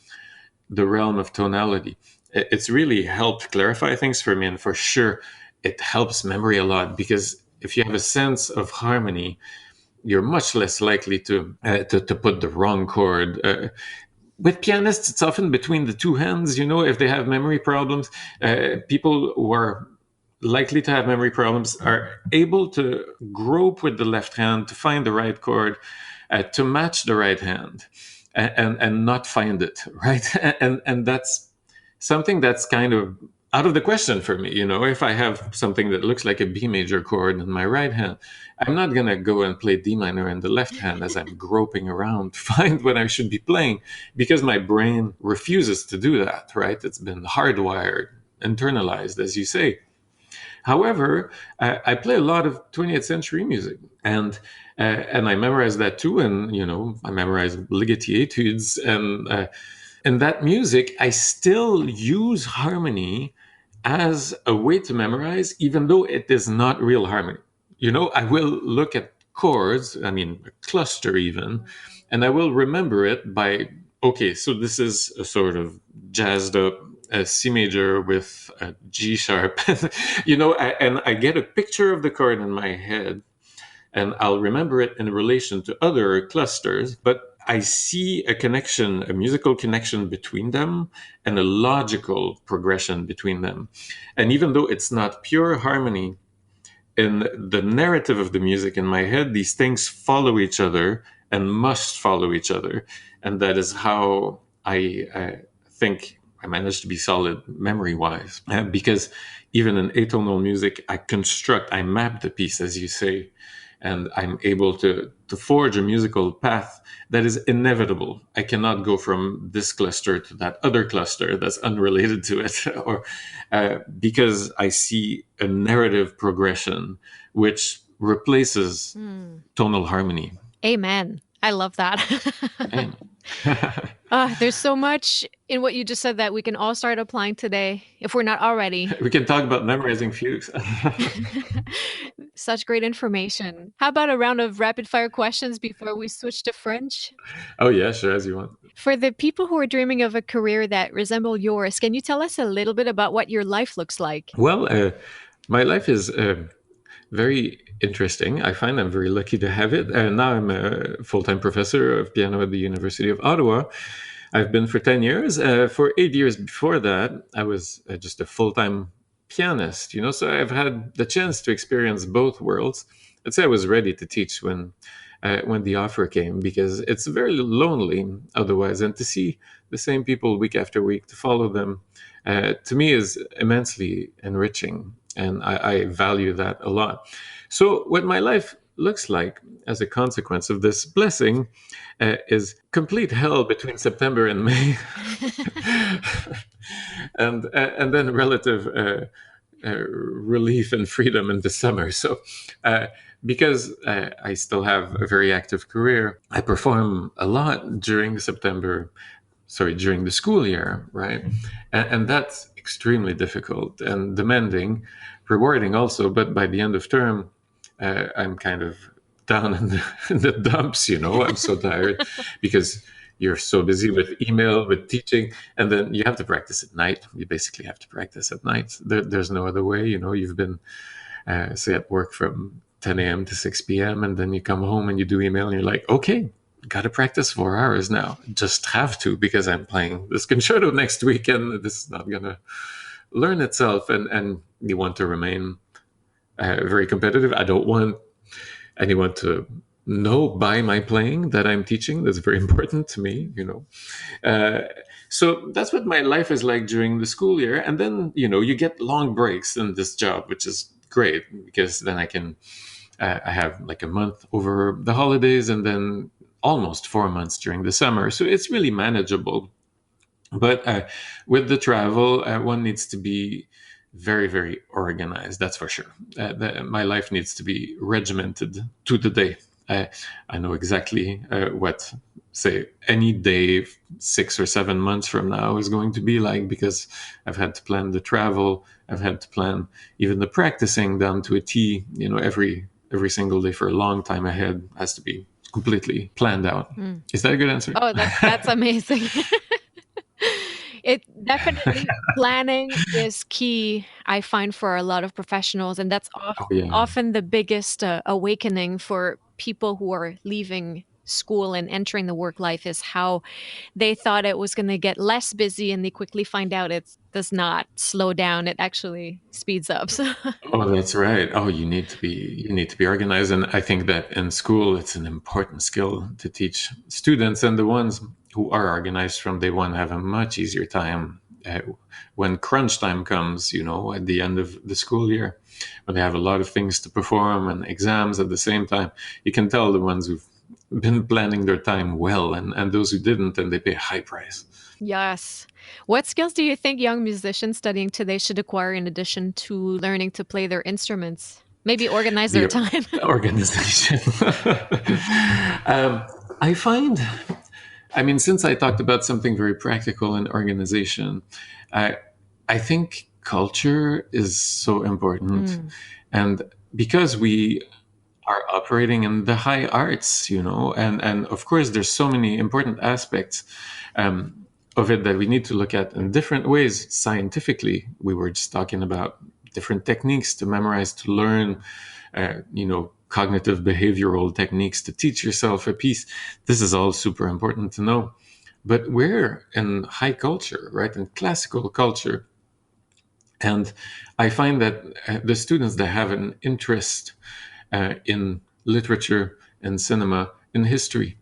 C: the realm of tonality. It's really helped clarify things for me, and for sure, it helps memory a lot because if you have a sense of harmony, you're much less likely to put the wrong chord. With pianists, it's often between the two hands. If they have memory problems, people who are likely to have memory problems are able to grope with the left hand to find the right chord, to match the right hand, and not find it, right? And that's something that's kind of out of the question for me. If I have something that looks like a B major chord in my right hand, I'm not going to go and play D minor in the left hand as I'm groping around to find what I should be playing, because my brain refuses to do that, right? It's been hardwired, internalized, as you say. However, I play a lot of 20th century music, and I memorize that too. And I memorize Ligeti etudes, and in that music, I still use harmony as a way to memorize, even though it is not real harmony. I will look at chords, a cluster even, and I will remember it by, okay, so this is a sort of jazzed up a C major with a G sharp, and I get a picture of the chord in my head, and I'll remember it in relation to other clusters, but I see a connection, a musical connection between them, and a logical progression between them. And even though it's not pure harmony, in the narrative of the music in my head, these things follow each other and must follow each other. And that is how I think I managed to be solid memory-wise. Because even in atonal music, I map the piece, as you say, and I'm able to forge a musical path that is inevitable. I cannot go from this cluster to that other cluster that's unrelated to it, or because I see a narrative progression which replaces tonal harmony.
A: Amen. I love that.
C: Amen.
A: There's so much in what you just said that we can all start applying today, if we're not already.
C: We can talk about memorizing fugues.
A: Such great information. How about a round of rapid fire questions before we switch to French?
C: Oh, yeah, sure, as you want.
A: For the people who are dreaming of a career that resemble yours, can you tell us a little bit about what your life looks like?
C: Well, my life is very interesting. I find I'm very lucky to have it. Now I'm a full-time professor of piano at the University of Ottawa. I've been for 10 years. For 8 years before that, I was just a full-time pianist, so I've had the chance to experience both worlds. I'd say I was ready to teach when the offer came, because it's very lonely otherwise. And to see the same people week after week, to follow them, to me is immensely enriching. And I value that a lot. So what my life looks like as a consequence of this blessing is complete hell between September and May, and then relative relief and freedom in the summer. So because I still have a very active career, I perform a lot during the school year, right? And that's extremely difficult and demanding, rewarding also. But by the end of term, I'm kind of down in the dumps, I'm so tired because you're so busy with email, with teaching, and then you have to practice at night. You basically have to practice at night. There's no other way, you've been, say, at work from 10 a.m. to 6 p.m., and then you come home and you do email, and you're like, okay, got to practice 4 hours now. Just have to, because I'm playing this concerto next week, and this is not going to learn itself, and you want to remain very competitive. I don't want anyone to know by my playing that I'm teaching. That's very important to me, so that's what my life is like during the school year. And then, you get long breaks in this job, which is great because then I have like a month over the holidays and then almost 4 months during the summer. So it's really manageable. But with the travel, one needs to be very, very organized. That's for sure. My life needs to be regimented to the day. I know exactly what, say, any day 6 or 7 months from now is going to be like, because I've had to plan the travel. I've had to plan even the practicing down to a T. Every single day for a long time ahead has to be completely planned out. Is that a good answer?
A: Oh, that's amazing. It definitely planning is key, I find, for a lot of professionals, and that's
C: Oh, yeah.
A: often the biggest awakening for people who are leaving school and entering the work life, is how they thought it was going to get less busy, and they quickly find out it does not slow down; it actually speeds up. So,
C: Oh, that's right. Oh, you need to be organized, and I think that in school it's an important skill to teach students, and the ones who are organized from day one have a much easier time when crunch time comes. At the end of the school year, when they have a lot of things to perform and exams at the same time. You can tell the ones who've been planning their time well, and those who didn't, and they pay a high price.
A: yes. What skills do you think young musicians studying today should acquire in addition to learning to play their instruments? Maybe organize their
C: The
A: time.
C: organization. I find, since I talked about something very practical in organization, I, I think culture is so important. And because we are operating in the high arts, and of course, there's so many important aspects of it that we need to look at in different ways scientifically. We were just talking about different techniques to memorize, to learn, cognitive behavioral techniques to teach yourself a piece. This is all super important to know. But we're in high culture, right? In classical culture. And I find that the students that have an interest in literature and cinema, in history,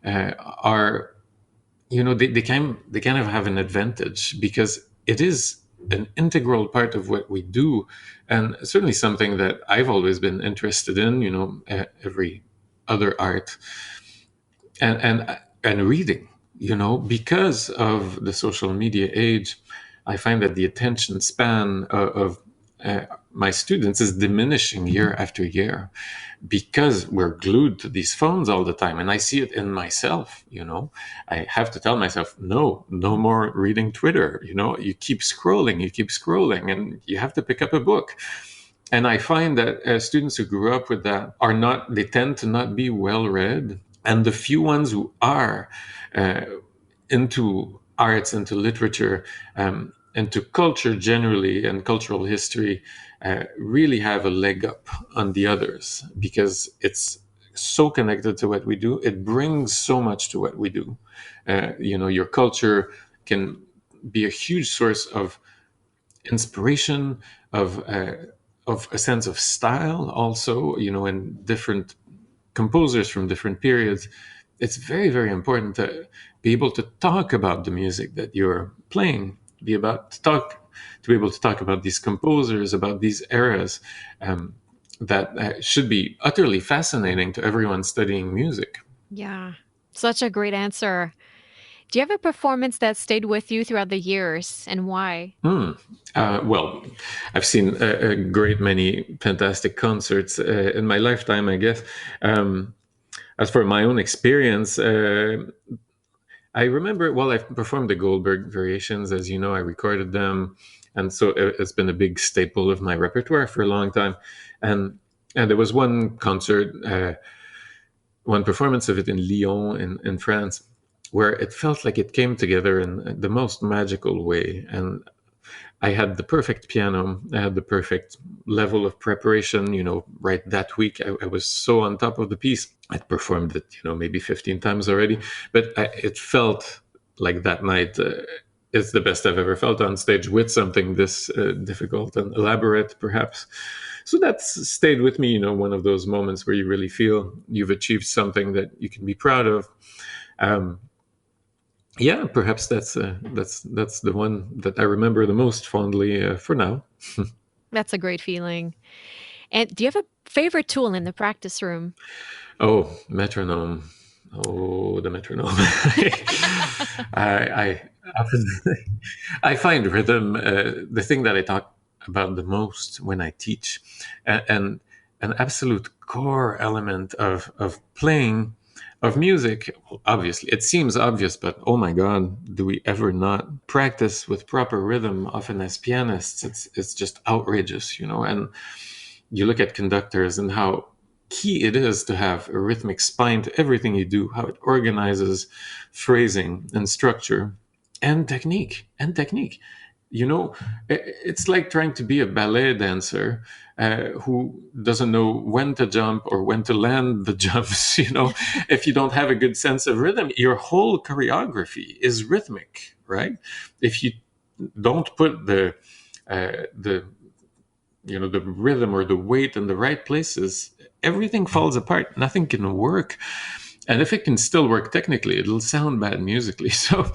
C: are, they kind of have an advantage because it is an integral part of what we do, and certainly something that I've always been interested in. Every other art and reading. Because of the social media age, I find that the attention span of my students is diminishing year after year because we're glued to these phones all the time. And I see it in myself. I have to tell myself, no more reading Twitter. You keep scrolling, and you have to pick up a book. And I find that students who grew up with that they tend to not be well read. And the few ones who are uh, into arts, into literature, into culture generally, and cultural history, really have a leg up on the others because it's so connected to what we do. It brings so much to what we do. Your culture can be a huge source of inspiration, of a sense of style, also. In different composers from different periods. It's very, very important to be able to talk about the music that you're playing, to be able to talk about these composers, about these eras, that should be utterly fascinating to everyone studying music.
A: Yeah, such a great answer. Do you have a performance that stayed with you throughout the years, and why?
C: Well, I've seen a great many fantastic concerts in my lifetime, I guess. As for my own experience, I remember, well, I've performed the Goldberg variations. As you know, I recorded them. And so it's been a big staple of my repertoire for a long time. And there was one concert, one performance of it in Lyon, in France, where it felt like it came together in the most magical way. And I had the perfect piano. I had the perfect level of preparation. Right that week, I was so on top of the piece. I'd performed it, maybe 15 times already, but it felt like that night it's the best I've ever felt on stage with something this difficult and elaborate, perhaps. So that's stayed with me, one of those moments where you really feel you've achieved something that you can be proud of. Um, yeah, perhaps that's the one that I remember the most fondly for now.
A: That's a great feeling. And do you have a favorite tool in the practice room?
C: Oh, metronome. Oh, the metronome. I often I find rhythm the thing that I talk about the most when I teach, and an absolute core element of playing of music. Obviously, it seems obvious, but oh my God, do we ever not practice with proper rhythm? Often as pianists, it's just outrageous, and you look at conductors and how key it is to have a rhythmic spine to everything you do, how it organizes phrasing and structure and technique. It's like trying to be a ballet dancer who doesn't know when to jump or when to land the jumps. If you don't have a good sense of rhythm, your whole choreography is rhythmic, right? If you don't put the rhythm or the weight in the right places, everything falls apart. Nothing can work. And if it can still work technically, it'll sound bad musically. So,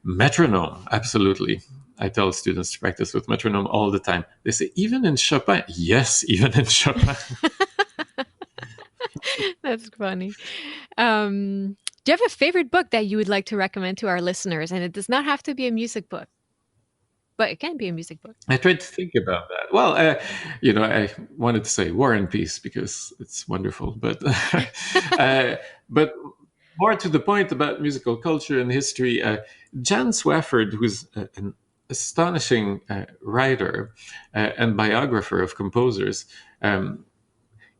C: metronome, absolutely. I tell students to practice with metronome all the time. They say, even in Chopin? Yes, even in Chopin.
A: That's funny. Do you have a favorite book that you would like to recommend to our listeners? And it does not have to be a music book, but it can be a music book.
C: I tried to think about that. Well, I wanted to say War and Peace because it's wonderful, but more to the point about musical culture and history, Jan Swofford, who's an astonishing writer and biographer of composers.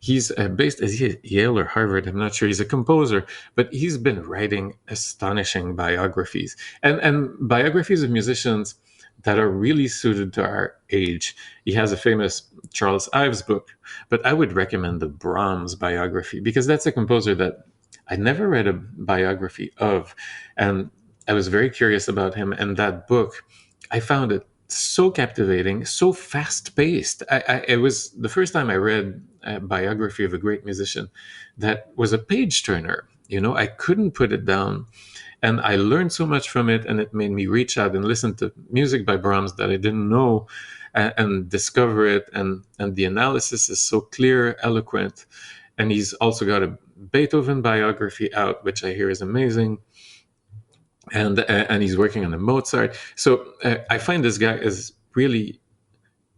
C: He's based at Yale or Harvard. I'm not sure. He's a composer, but he's been writing astonishing biographies and biographies of musicians that are really suited to our age. He has a famous Charles Ives book, but I would recommend the Brahms biography because that's a composer that I never read a biography of. And I was very curious about him. And that book, I found it so captivating, so fast paced. It was the first time I read a biography of a great musician that was a page turner. I couldn't put it down. And I learned so much from it, and it made me reach out and listen to music by Brahms that I didn't know and discover it. And the analysis is so clear, eloquent. And he's also got a Beethoven biography out, which I hear is amazing. And he's working on a Mozart. So I find this guy is really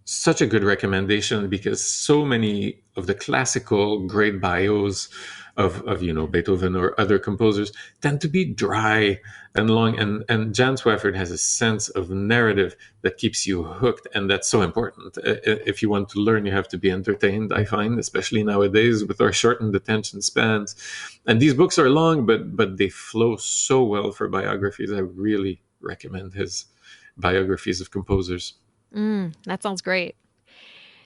C: such a good recommendation because so many of the classical great bios of Beethoven or other composers tend to be dry and long, and Jan Swofford has a sense of narrative that keeps you hooked, and that's so important. If you want to learn, you have to be entertained, I find, especially nowadays with our shortened attention spans. And these books are long, but they flow so well for biographies. I really recommend his biographies of composers.
A: That sounds great.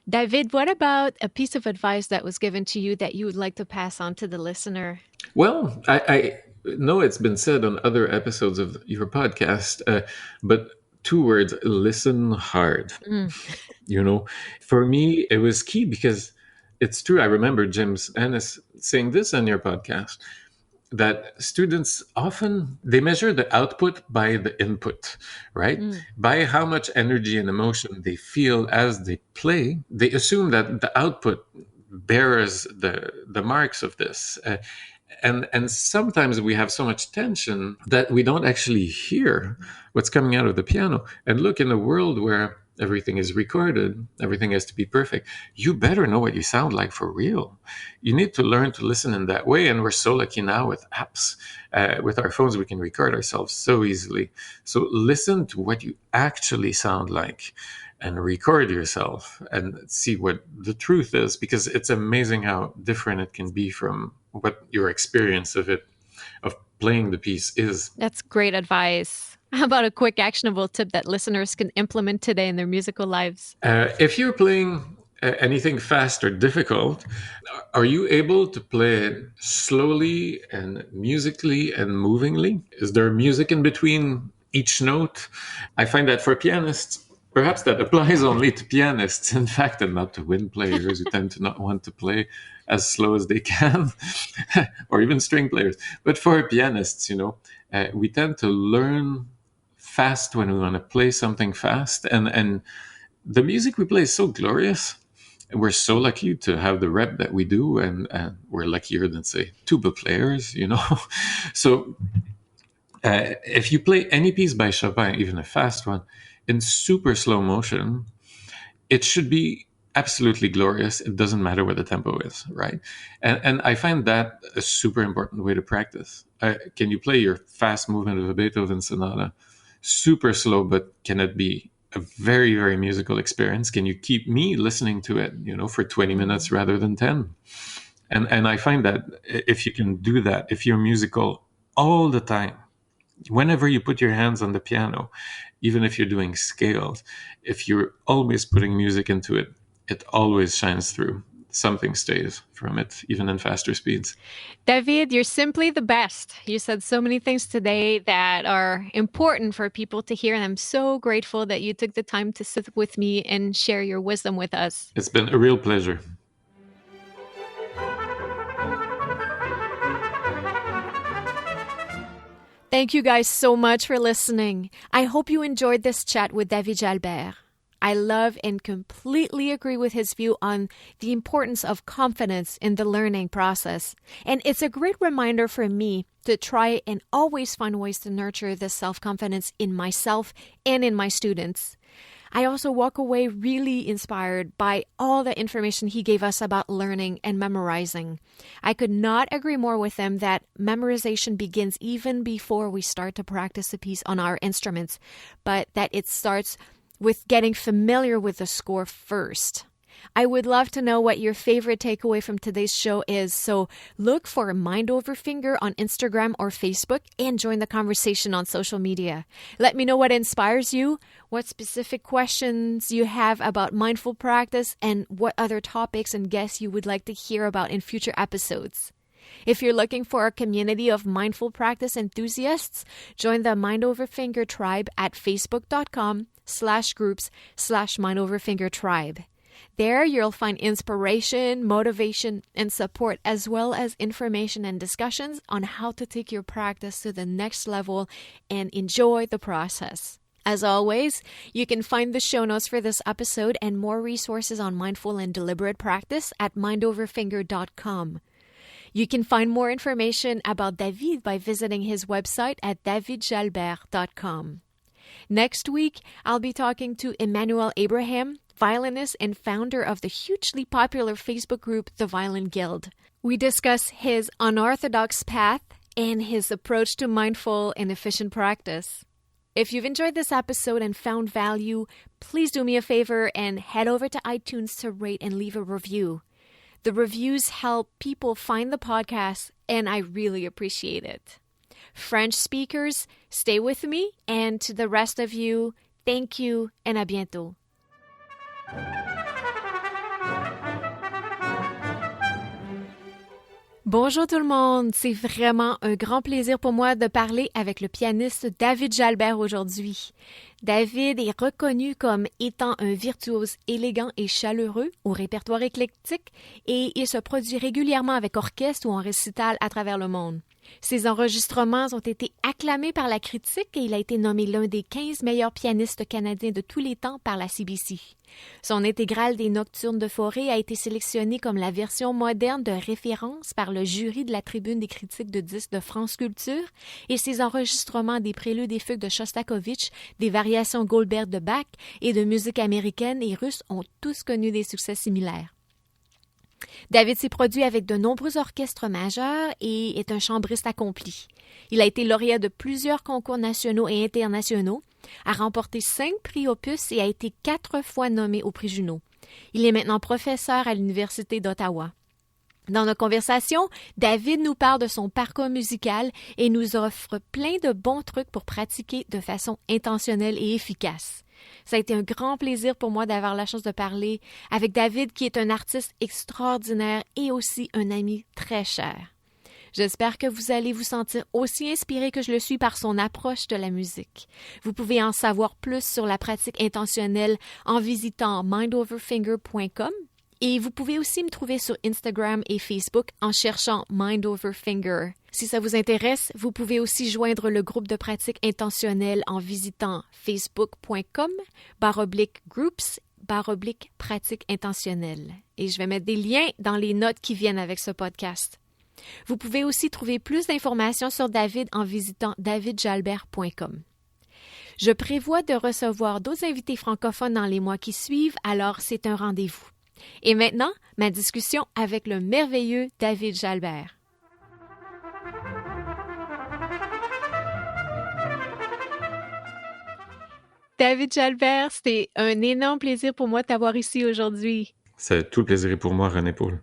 A: David, what about a piece of advice that was given to you that you would like to pass on to the listener?
C: Well, I know it's been said on other episodes of your podcast, but two words: listen hard.
A: Mm.
C: For me, it was key because it's true. I remember James Ennis saying this on your podcast, that students often they measure the output by the input, right? By how much energy and emotion they feel as they play. They assume that the output bears the marks of this. And sometimes we have so much tension that we don't actually hear what's coming out of the piano. And look, in a world where everything is recorded, everything has to be perfect, you better know what you sound like for real. You need to learn to listen in that way. And we're so lucky now with apps. With our phones, we can record ourselves so easily. So listen to what you actually sound like and record yourself and see what the truth is, because it's amazing how different it can be from what your experience of playing the piece is.
A: That's great advice. How about a quick actionable tip that listeners can implement today in their musical lives?
C: If you're playing anything fast or difficult, are you able to play it slowly and musically and movingly? Is there music in between each note. I find that for pianists, perhaps that applies only to pianists, in fact, and not to wind players who tend to not want to play as slow as they can, or even string players. But for pianists, we tend to learn fast when we want to play something fast. And the music we play is so glorious. And we're so lucky to have the rep that we do, and we're luckier than, say, tuba players, So if you play any piece by Chopin, even a fast one, in super slow motion, it should be absolutely glorious. It doesn't matter what the tempo is, right? And I find that a super important way to practice. Can you play your fast movement of a Beethoven sonata super slow, but can it be a very, very musical experience? Can you keep me listening to it, for 20 minutes rather than 10? And I find that if you can do that, if you're musical all the time, whenever you put your hands on the piano, even if you're doing scales, if you're always putting music into it, it always shines through. Something stays from it, even in faster speeds.
A: David, you're simply the best. You said so many things today that are important for people to hear, and I'm so grateful that you took the time to sit with me and share your wisdom with us.
C: It's been a real pleasure.
A: Thank you guys so much for listening. I hope you enjoyed this chat with David Jalbert. I love and completely agree with his view on the importance of confidence in the learning process. And it's a great reminder for me to try and always find ways to nurture this self-confidence in myself and in my students. I also walk away really inspired by all the information he gave us about learning and memorizing. I could not agree more with him that memorization begins even before we start to practice a piece on our instruments, but that it starts with getting familiar with the score first. I would love to know what your favorite takeaway from today's show is, so look for Mind Over Finger on Instagram or Facebook and join the conversation on social media. Let me know what inspires you, what specific questions you have about mindful practice, and what other topics and guests you would like to hear about in future episodes. If you're looking for a community of mindful practice enthusiasts, join the Mind Over Finger tribe at facebook.com/groups/mindoverfingertribe. There you'll find inspiration, motivation, and support, as well as information and discussions on how to take your practice to the next level and enjoy the process. As always, you can find the show notes for this episode and more resources on mindful and deliberate practice at mindoverfinger.com. You can find more information about David by visiting his website at davidjalbert.com. Next week, I'll be talking to Emmanuel Abraham, violinist and founder of the hugely popular Facebook group, The Violin Guild. We discuss his unorthodox path and his approach to mindful and efficient practice. If you've enjoyed this episode and found value, please do me a favor and head over to iTunes to rate and leave a review. The reviews help people find the podcast, and I really appreciate it. French speakers, stay with me, and to the rest of you, thank you, and à bientôt. Bonjour tout le monde, c'est vraiment un grand plaisir pour moi de parler avec le pianiste David Jalbert aujourd'hui. David est reconnu comme étant un virtuose élégant et chaleureux au répertoire éclectique et il se produit régulièrement avec orchestre ou en récital à travers le monde. Ses enregistrements ont été acclamés par la critique et il a été nommé l'un des 15 meilleurs pianistes canadiens de tous les temps par la CBC. Son intégrale des Nocturnes de forêt a été sélectionnée comme la version moderne de référence par le jury de la Tribune des critiques de disques de France Culture et ses enregistrements des préludes et fugues de Shostakovich, des variations Goldberg de Bach et de musique américaine et russe ont tous connu des succès similaires. David s'est produit avec de nombreux orchestres majeurs et est un chambriste accompli. Il a été lauréat de plusieurs concours nationaux et internationaux, a remporté 5 prix Opus et a été 4 fois nommé au prix Juno. Il est maintenant professeur à l'Université d'Ottawa. Dans nos conversations, David nous parle de son parcours musical et nous offre plein de bons trucs pour pratiquer de façon intentionnelle et efficace. Ça a été un grand plaisir pour moi d'avoir la chance de parler avec David, qui est un artiste extraordinaire et aussi un ami très cher. J'espère que vous allez vous sentir aussi inspiré que je le suis par son approche de la musique. Vous pouvez en savoir plus sur la pratique intentionnelle en visitant mindoverfinger.com et vous pouvez aussi me trouver sur Instagram et Facebook en cherchant mindoverfinger. Si ça vous intéresse, vous pouvez aussi joindre le groupe de pratique intentionnelle en visitant facebook.com/groups/pratique intentionnelle. Et je vais mettre des liens dans les notes qui viennent avec ce podcast. Vous pouvez aussi trouver plus d'informations sur David en visitant davidjalbert.com. Je prévois de recevoir d'autres invités francophones dans les mois qui suivent, alors c'est un rendez-vous. Et maintenant, ma discussion avec le merveilleux David Jalbert. David Jalbert, c'était un énorme plaisir pour moi de t'avoir ici aujourd'hui.
C: C'est tout le plaisir pour moi, René Paul.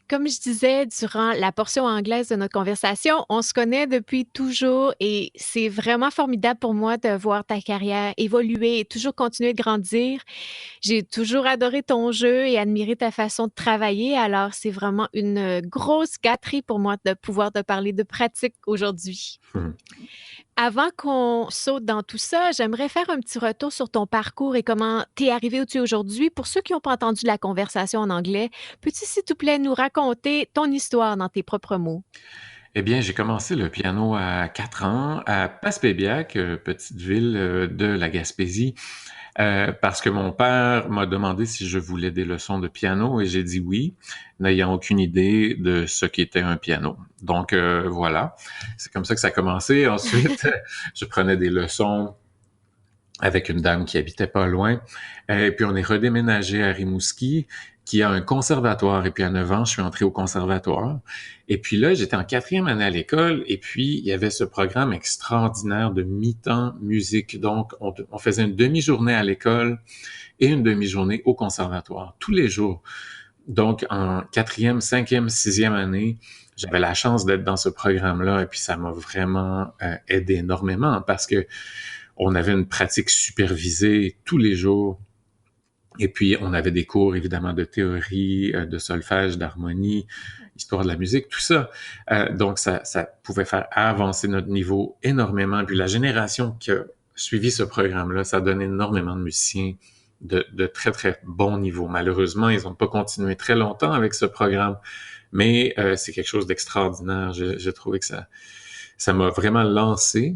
A: Comme je disais durant la portion anglaise de notre conversation, on se connaît depuis toujours et c'est vraiment formidable pour moi de voir ta carrière évoluer et toujours continuer de grandir. J'ai toujours adoré ton jeu et admiré ta façon de travailler, alors c'est vraiment une grosse gâterie pour moi de pouvoir te parler de pratique aujourd'hui. Avant qu'on saute dans tout ça, j'aimerais faire un petit retour sur ton parcours et comment t'es arrivé où tu es aujourd'hui. Pour ceux qui n'ont pas entendu la conversation en anglais, peux-tu, s'il te plaît, nous raconter ton histoire dans tes propres mots?
C: Eh bien, j'ai commencé le piano à 4 ans à Passepébiac, petite ville de la Gaspésie, parce que mon père m'a demandé si je voulais des leçons de piano et j'ai dit oui, n'ayant aucune idée de ce qu'était un piano. Donc voilà, c'est comme ça que ça a commencé. Ensuite, je prenais des leçons avec une dame qui habitait pas loin. Et puis on est redéménagé à Rimouski, qui a un conservatoire. Et puis à 9 ans, je suis entré au conservatoire. Et puis là, j'étais en 4e année à l'école. Et puis, il y avait ce programme extraordinaire de mi-temps musique. Donc, on faisait une demi-journée à l'école et une demi-journée au conservatoire, tous les jours. Donc, en 4e, 5e, 6e année, j'avais la chance d'être dans ce programme-là. Et puis, ça m'a vraiment aidé énormément parce que on avait une pratique supervisée tous les jours. Et puis, on avait des cours, évidemment, de théorie, de solfège, d'harmonie, histoire de la musique, tout ça. Donc, ça pouvait faire avancer notre niveau énormément. Puis, la génération qui a suivi ce programme-là, ça donne énormément de musiciens de très, très bon niveau. Malheureusement, ils n'ont pas continué très longtemps avec ce programme, mais c'est quelque chose d'extraordinaire. J'ai trouvé que ça m'a vraiment lancé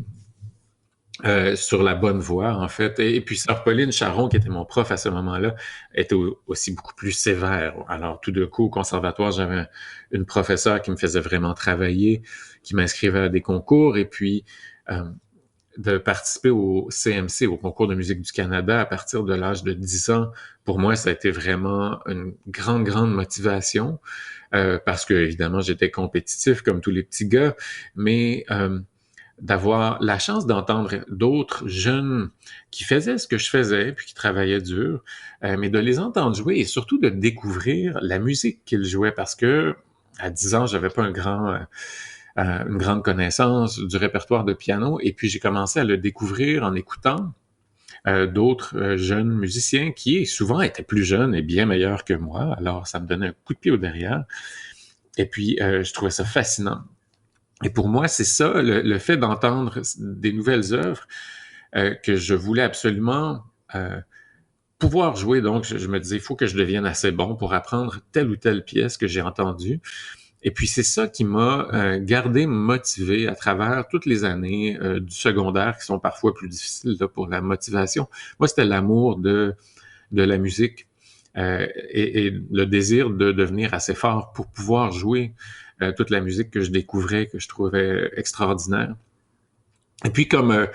C: sur la bonne voie, en fait. Et puis, sœur Pauline Charon, qui était mon prof à ce moment-là, était aussi beaucoup plus sévère. Alors, tout d'un coup, au conservatoire, j'avais une professeure qui me faisait vraiment travailler, qui m'inscrivait à des concours, et puis de participer au CMC, au Concours de musique du Canada, à partir de l'âge de 10 ans, pour moi, ça a été vraiment une grande, grande motivation, parce que, évidemment, j'étais compétitif comme tous les petits gars, mais d'avoir la chance d'entendre d'autres jeunes qui faisaient ce que je faisais, puis qui travaillaient dur, mais de les entendre jouer et surtout de découvrir la musique qu'ils jouaient, parce que à 10 ans, j'avais pas une grande connaissance du répertoire de piano, et puis j'ai commencé à le découvrir en écoutant d'autres jeunes musiciens qui souvent étaient plus jeunes et bien meilleurs que moi, alors ça me donnait un coup de pied au derrière, et puis je trouvais ça fascinant. Et pour moi, c'est ça, le fait d'entendre des nouvelles œuvres que je voulais absolument pouvoir jouer. Donc, je me disais, il faut que je devienne assez bon pour apprendre telle ou telle pièce que j'ai entendue. Et puis, c'est ça qui m'a gardé motivé à travers toutes les années du secondaire, qui sont parfois plus difficiles là, pour la motivation. Moi, c'était l'amour de la musique et le désir de devenir assez fort pour pouvoir jouer toute la musique que je découvrais, que je trouvais extraordinaire. Et puis, comme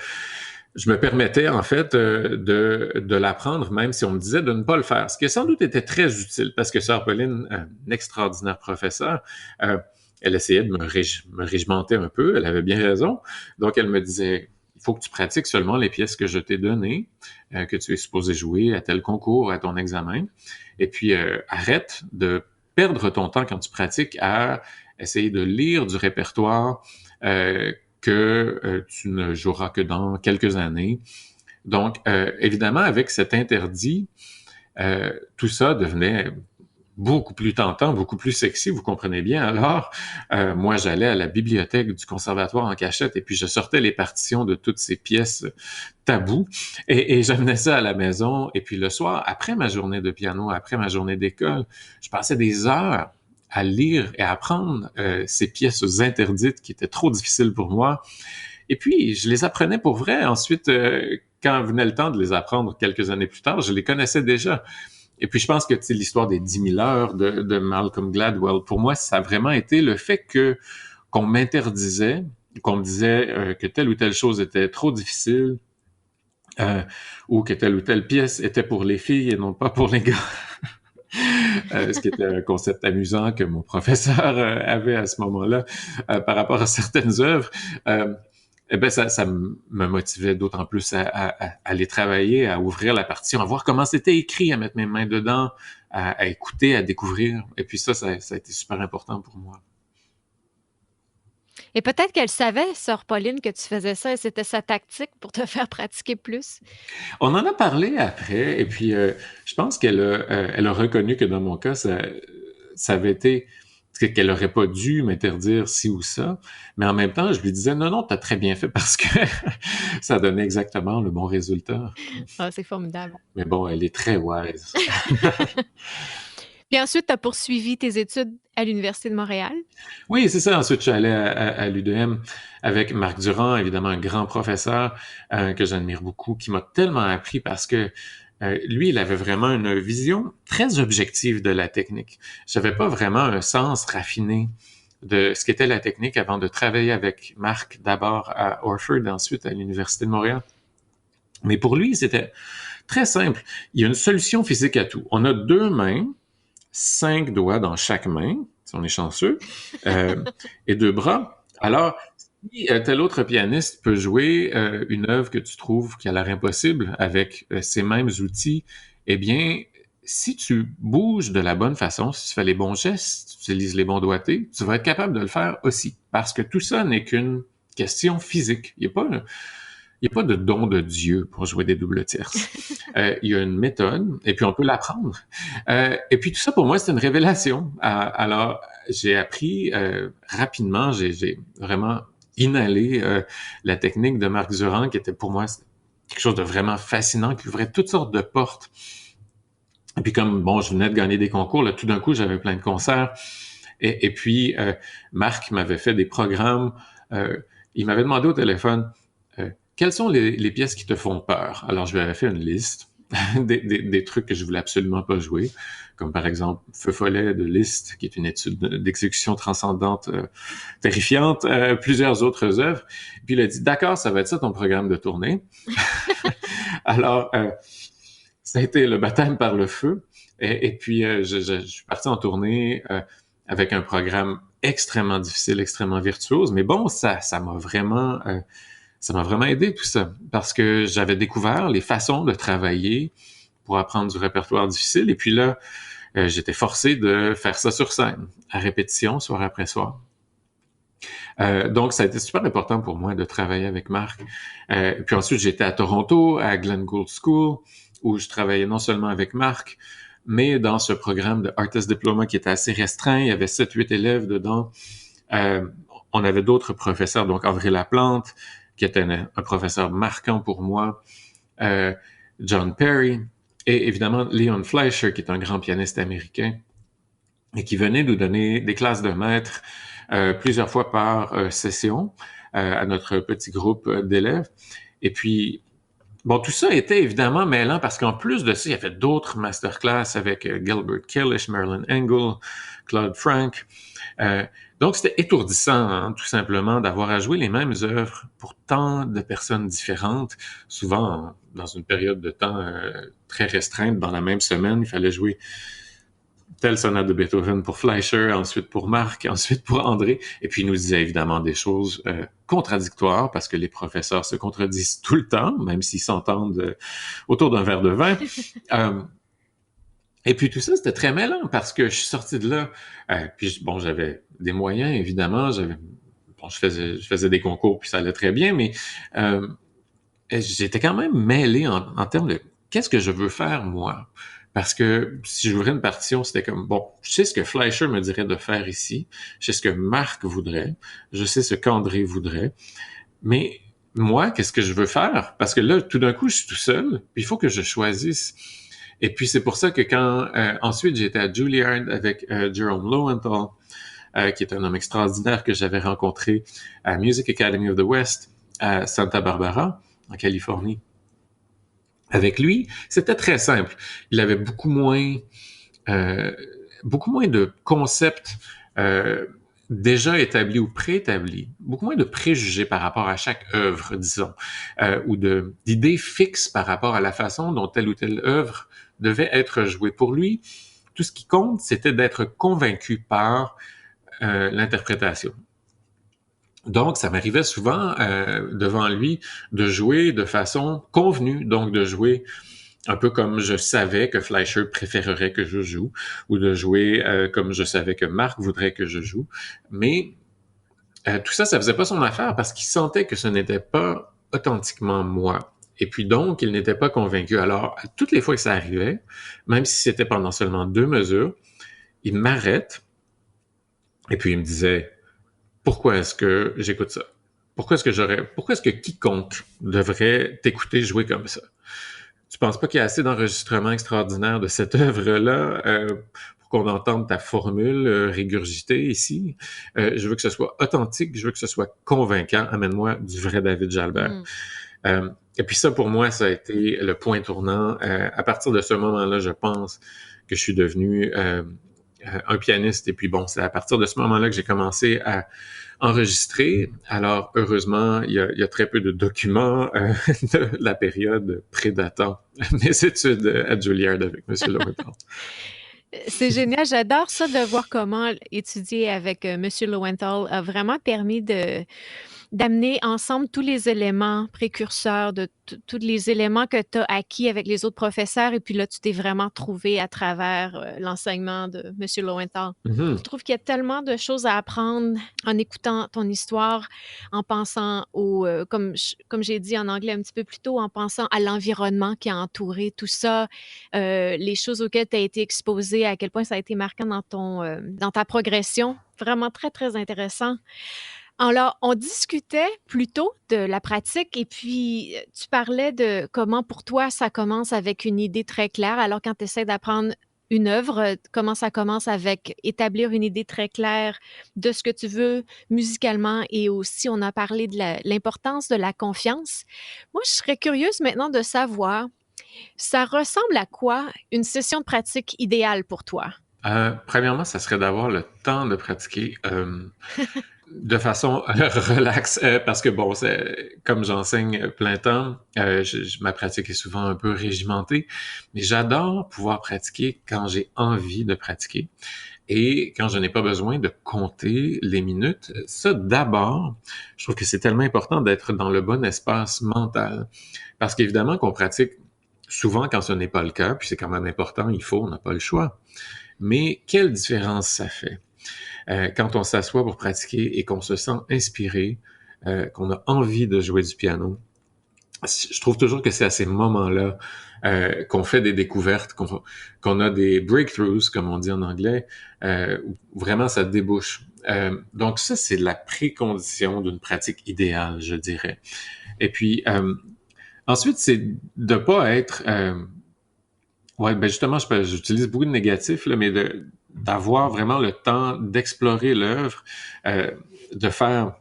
C: je me permettais, en fait, de l'apprendre, même si on me disait de ne pas le faire, ce qui sans doute était très utile, parce que sœur Pauline, une extraordinaire professeure, elle essayait de me régimenter un peu, elle avait bien raison, donc elle me disait, il faut que tu pratiques seulement les pièces que je t'ai données, que tu es supposé jouer à tel concours, à ton examen, et puis arrête de perdre ton temps quand tu pratiques à essayer de lire du répertoire que tu ne joueras que dans quelques années. Donc, évidemment, avec cet interdit, tout ça devenait beaucoup plus tentant, beaucoup plus sexy, vous comprenez bien. Alors, moi, j'allais à la bibliothèque du Conservatoire en cachette et puis je sortais les partitions de toutes ces pièces tabous et j'amenais ça à la maison. Et puis le soir, après ma journée de piano, après ma journée d'école, je passais des heures à lire et à apprendre ces pièces interdites qui étaient trop difficiles pour moi. Et puis, je les apprenais pour vrai. Ensuite, quand venait le temps de les apprendre quelques années plus tard, je les connaissais déjà. Et puis, je pense que l'histoire des 10 000 heures de Malcolm Gladwell, pour moi, ça a vraiment été le fait qu'on m'interdisait, qu'on me disait que telle ou telle chose était trop difficile, ou que telle ou telle pièce était pour les filles et non pas pour les gars. Ce qui était un concept amusant que mon professeur avait à ce moment-là par rapport à certaines œuvres. Eh ben ça me motivait d'autant plus à aller travailler, à ouvrir la partition, à voir comment c'était écrit, à mettre mes mains dedans, à écouter, à découvrir. Et puis ça a été super important pour moi.
A: Et peut-être qu'elle savait, sœur Pauline, que tu faisais ça et c'était sa tactique pour te faire pratiquer plus.
C: On en a parlé après, et puis je pense elle a reconnu que dans mon cas, ça avait été qu'elle aurait pas dû m'interdire ci ou ça, mais en même temps, je lui disais non, t'as très bien fait parce que ça donnait exactement le bon résultat.
A: Ah, c'est formidable.
C: Mais bon, elle est très wise.
A: Puis ensuite, tu as poursuivi tes études à l'Université de Montréal.
C: Oui, c'est ça. Ensuite, je suis allé à l'UDM avec Marc Durand, évidemment un grand professeur que j'admire beaucoup, qui m'a tellement appris parce que lui, il avait vraiment une vision très objective de la technique. J'avais pas vraiment un sens raffiné de ce qu'était la technique avant de travailler avec Marc d'abord à Orford, ensuite à l'Université de Montréal. Mais pour lui, c'était très simple. Il y a une solution physique à tout. On a 2 mains, 5 doigts dans chaque main, si on est chanceux, et 2 bras. Alors, si tel autre pianiste peut jouer une œuvre que tu trouves qui a l'air impossible avec ces mêmes outils, eh bien, si tu bouges de la bonne façon, si tu fais les bons gestes, si tu utilises les bons doigtés, tu vas être capable de le faire aussi. Parce que tout ça n'est qu'une question physique. Il n'y a pas de don de Dieu pour jouer des doubles tierces. Il y a une méthode, et puis on peut l'apprendre. Et puis tout ça, pour moi, c'est une révélation. Alors, j'ai appris rapidement, j'ai vraiment inhalé la technique de Marc Durand, qui était pour moi quelque chose de vraiment fascinant, qui ouvrait toutes sortes de portes. Et puis comme, bon, je venais de gagner des concours, là, tout d'un coup, j'avais plein de concerts. Et puis, Marc m'avait fait des programmes. Il m'avait demandé au téléphone, quelles sont les pièces qui te font peur? Alors, je lui avais fait une liste des trucs que je voulais absolument pas jouer, comme par exemple Feu follet de Liszt, qui est une étude d'exécution transcendante terrifiante, plusieurs autres œuvres. Puis il a dit, d'accord, ça va être ça ton programme de tournée. Alors, ça a été le baptême par le feu. Et puis, je suis parti en tournée avec un programme extrêmement difficile, extrêmement virtuose. Mais bon, ça m'a vraiment aidé tout ça, parce que j'avais découvert les façons de travailler pour apprendre du répertoire difficile. Et puis là, j'étais forcé de faire ça sur scène, à répétition, soir après soir. Donc, ça a été super important pour moi de travailler avec Marc. Puis ensuite, j'étais à Toronto, à Glen Gould School, où je travaillais non seulement avec Marc, mais dans ce programme de Artist Diploma qui était assez restreint. Il y avait 7-8 élèves dedans. On avait d'autres professeurs, donc André Laplante, qui était un professeur marquant pour moi, John Perry, et évidemment Leon Fleischer, qui est un grand pianiste américain, et qui venait nous donner des classes de maître plusieurs fois par session à notre petit groupe d'élèves. Et puis, bon, tout ça était évidemment mêlant parce qu'en plus de ça, il y avait d'autres masterclass avec Gilbert Killish, Marilyn Engel, Claude Frank. Donc, c'était étourdissant, hein, tout simplement, d'avoir à jouer les mêmes œuvres pour tant de personnes différentes, souvent dans une période de temps très restreinte. Dans la même semaine, il fallait jouer telle sonate de Beethoven pour Fleischer, ensuite pour Marc, ensuite pour André. Et puis, il nous disait évidemment des choses contradictoires parce que les professeurs se contredisent tout le temps, même s'ils s'entendent autour d'un verre de vin. Et puis tout ça, c'était très mêlant parce que je suis sorti de là. Puis bon, j'avais des moyens, évidemment. Je faisais des concours, puis ça allait très bien, mais j'étais quand même mêlé en termes de qu'est-ce que je veux faire, moi? Parce que si j'ouvrais une partition, c'était comme, bon, je sais ce que Fleischer me dirait de faire ici, je sais ce que Marc voudrait, je sais ce qu'André voudrait, mais moi, qu'est-ce que je veux faire? Parce que là, tout d'un coup, je suis tout seul, puis il faut que je choisisse. Et puis, c'est pour ça que quand, ensuite, j'étais à Juilliard avec Jerome Lowenthal, qui est un homme extraordinaire que j'avais rencontré à Music Academy of the West, à Santa Barbara, en Californie. Avec lui, c'était très simple. Il avait beaucoup moins de concepts déjà établis ou préétablis, beaucoup moins de préjugés par rapport à chaque œuvre, disons, ou d'idées fixes par rapport à la façon dont telle ou telle œuvre devait être jouée. Pour lui, tout ce qui compte, c'était d'être convaincu par l'interprétation. Donc, ça m'arrivait souvent devant lui de jouer de façon convenue, donc de jouer un peu comme je savais que Fleischer préférerait que je joue, ou de jouer comme je savais que Marc voudrait que je joue. Mais tout ça, ça faisait pas son affaire parce qu'il sentait que ce n'était pas authentiquement moi. Et puis donc, il n'était pas convaincu. Alors, à toutes les fois que ça arrivait, même si c'était pendant seulement 2 mesures, il m'arrête et puis il me disait « Pourquoi est-ce que j'écoute ça? Pourquoi est-ce que quiconque devrait t'écouter jouer comme ça? Tu penses pas qu'il y a assez d'enregistrements extraordinaires de cette œuvre-là pour qu'on entende ta formule régurgitée ici? Je veux que ce soit authentique, je veux que ce soit convaincant. Amène-moi du vrai David Jalbert. Et puis ça, pour moi, ça a été le point tournant. À partir de ce moment-là, je pense que je suis devenu un pianiste. Et puis bon, c'est à partir de ce moment-là que j'ai commencé à enregistré. Alors, heureusement, il y a très peu de documents de la période prédatant mes études à Juilliard avec M. Lowenthal.
A: C'est génial, j'adore ça de voir comment étudier avec M. Lowenthal a vraiment permis d'amener ensemble tous les éléments précurseurs de tous les éléments que tu as acquis avec les autres professeurs et puis là, tu t'es vraiment trouvé à travers l'enseignement de M. Lowenthal.
C: Mm-hmm.
A: Je trouve qu'il y a tellement de choses à apprendre en écoutant ton histoire, en pensant comme j'ai dit en anglais un petit peu plus tôt, en pensant à l'environnement qui a entouré tout ça, les choses auxquelles tu as été exposé, à quel point ça a été marquant dans ta progression. Vraiment très, très intéressant. Alors, on discutait plutôt de la pratique et puis tu parlais de comment pour toi ça commence avec une idée très claire. Alors, quand tu essaies d'apprendre une œuvre, comment ça commence avec établir une idée très claire de ce que tu veux musicalement et aussi on a parlé de l'importance de la confiance. Moi, je serais curieuse maintenant de savoir, ça ressemble à quoi une session de pratique idéale pour toi?
C: Premièrement, ça serait d'avoir le temps de pratiquer de façon relaxe, parce que bon, comme j'enseigne plein temps, ma pratique est souvent un peu régimentée, mais j'adore pouvoir pratiquer quand j'ai envie de pratiquer et quand je n'ai pas besoin de compter les minutes. Ça, d'abord, je trouve que c'est tellement important d'être dans le bon espace mental, parce qu'évidemment qu'on pratique souvent quand ce n'est pas le cas, puis c'est quand même important, on n'a pas le choix. Mais quelle différence ça fait? Quand on s'assoit pour pratiquer et qu'on se sent inspiré, qu'on a envie de jouer du piano, je trouve toujours que c'est à ces moments-là qu'on fait des découvertes, qu'on a des breakthroughs, comme on dit en anglais, où vraiment ça débouche. Donc ça, c'est la précondition d'une pratique idéale, je dirais. Et puis, ensuite, c'est de pas être... ouais, ben justement, j'utilise beaucoup de négatifs, là, mais d'avoir vraiment le temps d'explorer l'œuvre, de faire,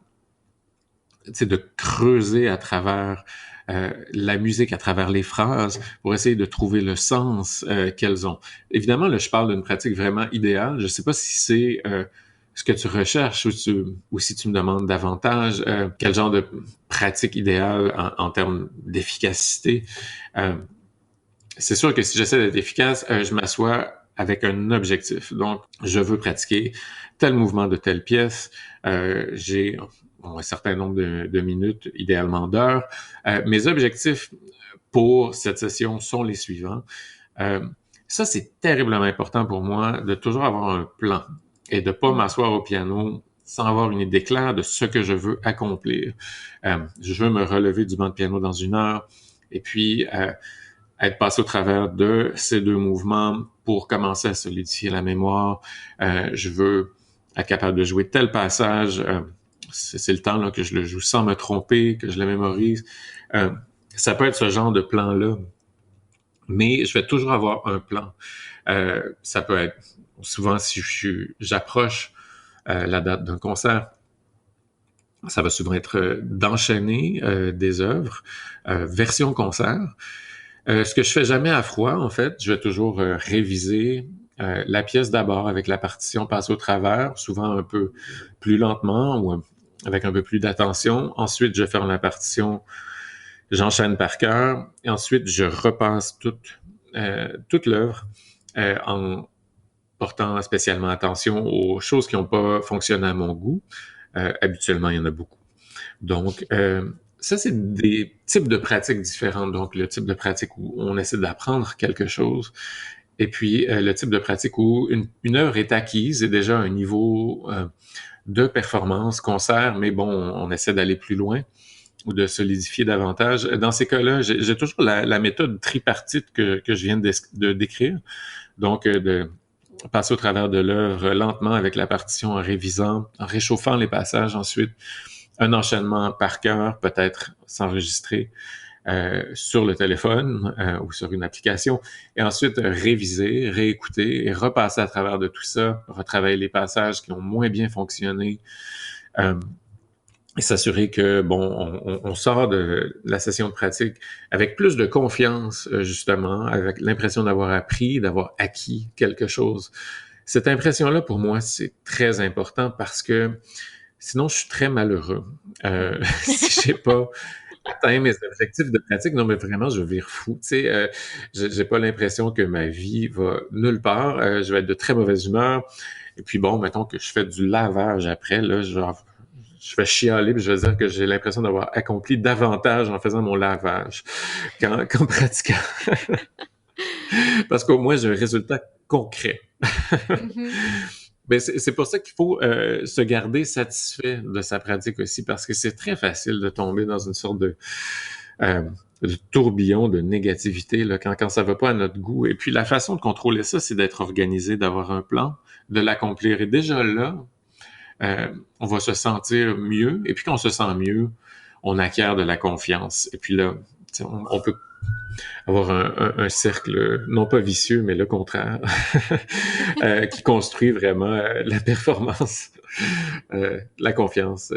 C: tu sais, de creuser à travers la musique, à travers les phrases, pour essayer de trouver le sens qu'elles ont. Évidemment, là, je parle d'une pratique vraiment idéale. Je sais pas si c'est ce que tu recherches ou si tu me demandes davantage quel genre de pratique idéale en termes d'efficacité. C'est sûr que si j'essaie d'être efficace, je m'assois avec un objectif. Donc, je veux pratiquer tel mouvement de telle pièce. J'ai un certain nombre de minutes, idéalement d'heures. Mes objectifs pour cette session sont les suivants. Ça, c'est terriblement important pour moi de toujours avoir un plan et de pas m'asseoir au piano sans avoir une idée claire de ce que je veux accomplir. Je veux me relever du banc de piano dans 1 heure et puis être passé au travers de ces 2 mouvements pour commencer à solidifier la mémoire. Je veux être capable de jouer tel passage. C'est le temps là, que je le joue sans me tromper, que je le mémorise. Ça peut être ce genre de plan-là, mais je vais toujours avoir un plan. Ça peut être, souvent, si j'approche la date d'un concert, ça va souvent être d'enchaîner des œuvres, version concert. Ce que je fais jamais à froid, en fait, je vais toujours réviser la pièce d'abord avec la partition, passer au travers, souvent un peu plus lentement ou avec un peu plus d'attention. Ensuite, je ferme la partition, j'enchaîne par cœur, et ensuite, je repasse toute l'œuvre en portant spécialement attention aux choses qui n'ont pas fonctionné à mon goût. Habituellement, il y en a beaucoup. Donc, ça, c'est des types de pratiques différentes. Donc, le type de pratique où on essaie d'apprendre quelque chose, et puis le type de pratique où une œuvre est acquise et déjà un niveau de performance, concert, mais bon, on essaie d'aller plus loin ou de solidifier davantage. Dans ces cas-là, j'ai toujours la méthode tripartite que je viens de décrire. Donc, de passer au travers de l'œuvre lentement avec la partition, en révisant, en réchauffant les passages ensuite, un enchaînement par cœur, peut-être s'enregistrer sur le téléphone ou sur une application, et ensuite réviser, réécouter et repasser à travers de tout ça, retravailler les passages qui ont moins bien fonctionné, et s'assurer que, bon, on sort de la session de pratique avec plus de confiance, justement, avec l'impression d'avoir appris, d'avoir acquis quelque chose. Cette impression-là, pour moi, c'est très important parce que sinon, je suis très malheureux. Si j'ai pas atteint mes objectifs de pratique, non, mais vraiment, je vire fou. Tu sais, j'ai pas l'impression que ma vie va nulle part. Je vais être de très mauvaise humeur. Et puis bon, mettons que je fais du lavage après, là, je vais chialer, puis je vais dire que j'ai l'impression d'avoir accompli davantage en faisant mon lavage qu'en pratiquant. Parce qu'au moins, j'ai un résultat concret. Mm-hmm. Ben, c'est pour ça qu'il faut se garder satisfait de sa pratique aussi, parce que c'est très facile de tomber dans une sorte de tourbillon de négativité là, quand ça va pas à notre goût. Et puis la façon de contrôler ça, c'est d'être organisé, d'avoir un plan, de l'accomplir. Et déjà là, on va se sentir mieux. Et puis quand on se sent mieux, on acquiert de la confiance. Et puis là, on peut avoir un cercle, non pas vicieux, mais le contraire, qui construit vraiment la performance, la confiance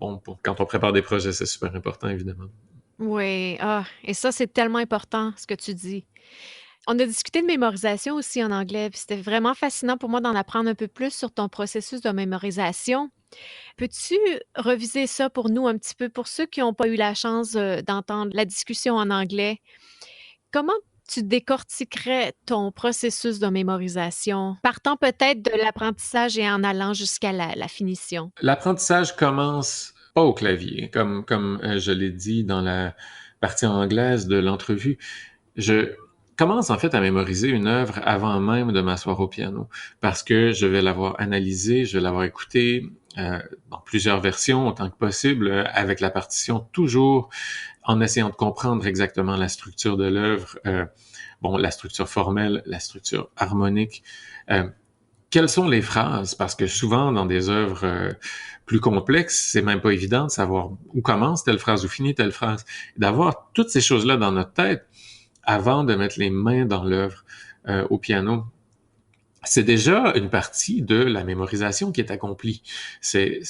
C: quand on prépare des projets, c'est super important, évidemment.
A: Oui, et ça, c'est tellement important, ce que tu dis. On a discuté de mémorisation aussi en anglais, puis c'était vraiment fascinant pour moi d'en apprendre un peu plus sur ton processus de mémorisation. Peux-tu reviser ça pour nous un petit peu, pour ceux qui n'ont pas eu la chance d'entendre la discussion en anglais? Comment tu décortiquerais ton processus de mémorisation, partant peut-être de l'apprentissage et en allant jusqu'à la finition?
C: L'apprentissage commence pas au clavier, comme je l'ai dit dans la partie anglaise de l'entrevue. Je commence en fait à mémoriser une œuvre avant même de m'asseoir au piano, parce que je vais l'avoir analysée, je vais l'avoir écoutée dans plusieurs versions autant que possible, avec la partition, toujours en essayant de comprendre exactement la structure de l'œuvre, la structure formelle, la structure harmonique. Quelles sont les phrases? Parce que souvent, dans des œuvres plus complexes, c'est même pas évident de savoir où commence telle phrase, où finit telle phrase. D'avoir toutes ces choses-là dans notre tête avant de mettre les mains dans l'œuvre au piano, c'est déjà une partie de la mémorisation qui est accomplie. C'est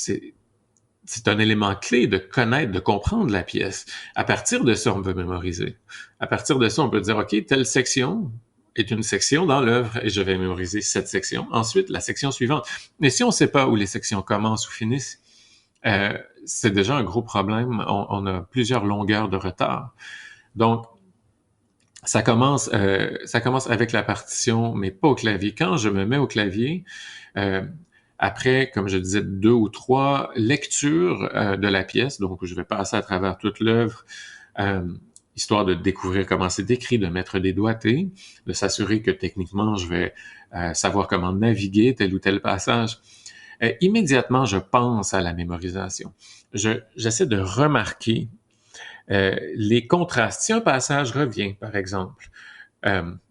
C: un élément clé de connaître, de comprendre la pièce. À partir de ça, on peut mémoriser. À partir de ça, on peut dire, OK, telle section est une section dans l'œuvre et je vais mémoriser cette section. Ensuite, la section suivante. Mais si on ne sait pas où les sections commencent ou finissent, c'est déjà un gros problème. On a plusieurs longueurs de retard. Donc, ça commence avec la partition, mais pas au clavier. Quand je me mets au clavier, après, comme je disais, 2 ou 3 lectures de la pièce, donc je vais passer à travers toute l'œuvre, histoire de découvrir comment c'est écrit, de mettre des doigtés, de s'assurer que techniquement, je vais savoir comment naviguer tel ou tel passage. Immédiatement, je pense à la mémorisation. J'essaie de remarquer Les contrastes, si un passage revient, par exemple,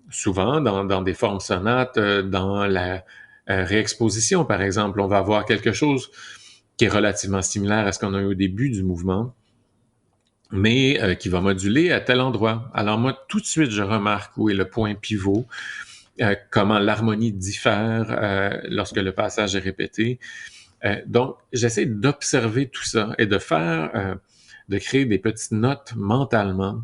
C: souvent dans des formes sonates, dans la réexposition, par exemple, on va avoir quelque chose qui est relativement similaire à ce qu'on a eu au début du mouvement, mais qui va moduler à tel endroit. Alors moi, tout de suite, je remarque où est le point pivot, comment l'harmonie diffère lorsque le passage est répété. Donc, j'essaie d'observer tout ça et de créer des petites notes mentalement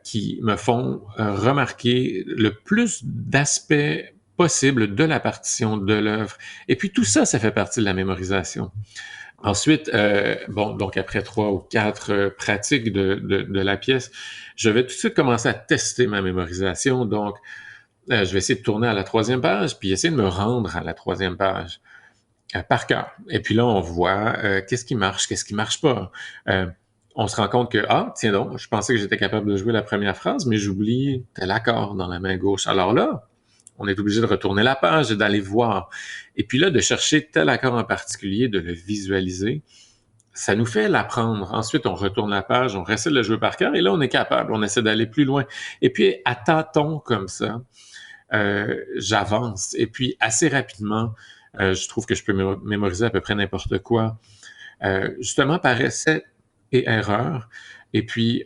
C: qui me font remarquer le plus d'aspects possibles de la partition, de l'œuvre. Et puis tout ça, ça fait partie de la mémorisation. Ensuite, donc après 3 ou 4 pratiques de la pièce, je vais tout de suite commencer à tester ma mémorisation. Donc, je vais essayer de tourner à la 3e page, puis essayer de me rendre à la 3e page par cœur. Et puis là, on voit qu'est-ce qui marche pas. On se rend compte que, tiens donc, je pensais que j'étais capable de jouer la première phrase, mais j'oublie tel accord dans la main gauche. Alors là, on est obligé de retourner la page et d'aller voir. Et puis là, de chercher tel accord en particulier, de le visualiser, ça nous fait l'apprendre. Ensuite, on retourne la page, on essaie de le jouer par cœur, et là, on est capable, on essaie d'aller plus loin. Et puis, à tâtons comme ça, j'avance. Et puis, assez rapidement, je trouve que je peux mémoriser à peu près n'importe quoi, justement par essai et erreur. Et puis,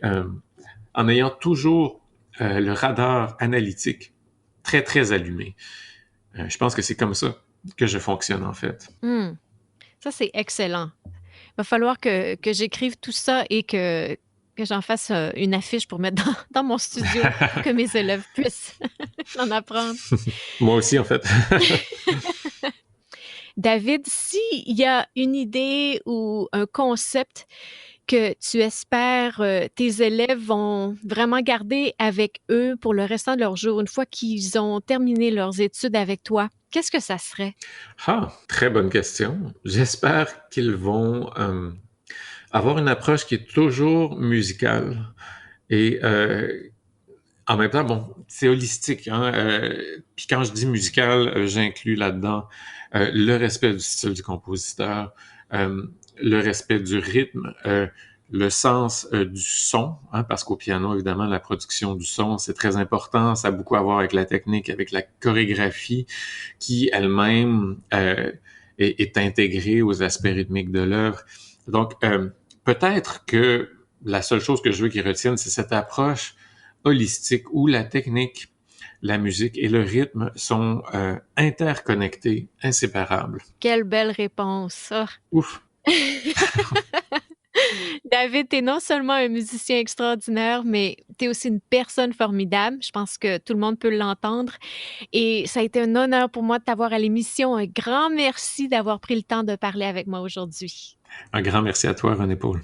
C: en ayant toujours le radar analytique très, très allumé. Je pense que c'est comme ça que je fonctionne, en fait.
A: Ça, c'est excellent. Il va falloir que j'écrive tout ça et que j'en fasse une affiche pour mettre dans mon studio pour que mes élèves puissent en apprendre.
C: Moi aussi, en fait.
A: David, s'il y a une idée ou un concept que tu espères tes élèves vont vraiment garder avec eux pour le restant de leur jour, une fois qu'ils ont terminé leurs études avec toi, qu'est-ce que ça serait?
C: Très bonne question. J'espère qu'ils vont avoir une approche qui est toujours musicale et en même temps, bon, c'est holistique. Puis quand je dis musical, j'inclus là-dedans le respect du style du compositeur, le respect du rythme, le sens du son, parce qu'au piano, évidemment, la production du son, c'est très important. Ça a beaucoup à voir avec la technique, avec la chorégraphie, qui elle-même est intégrée aux aspects rythmiques de l'œuvre. Donc, peut-être que la seule chose que je veux qu'ils retiennent, c'est cette approche holistique où la technique, la musique et le rythme sont interconnectés, inséparables.
A: Quelle belle réponse!
C: Ouf!
A: David, t'es non seulement un musicien extraordinaire, mais t'es aussi une personne formidable. Je pense que tout le monde peut l'entendre. Et ça a été un honneur pour moi de t'avoir à l'émission. Un grand merci d'avoir pris le temps de parler avec moi aujourd'hui.
C: Un grand merci à toi, René-Paul.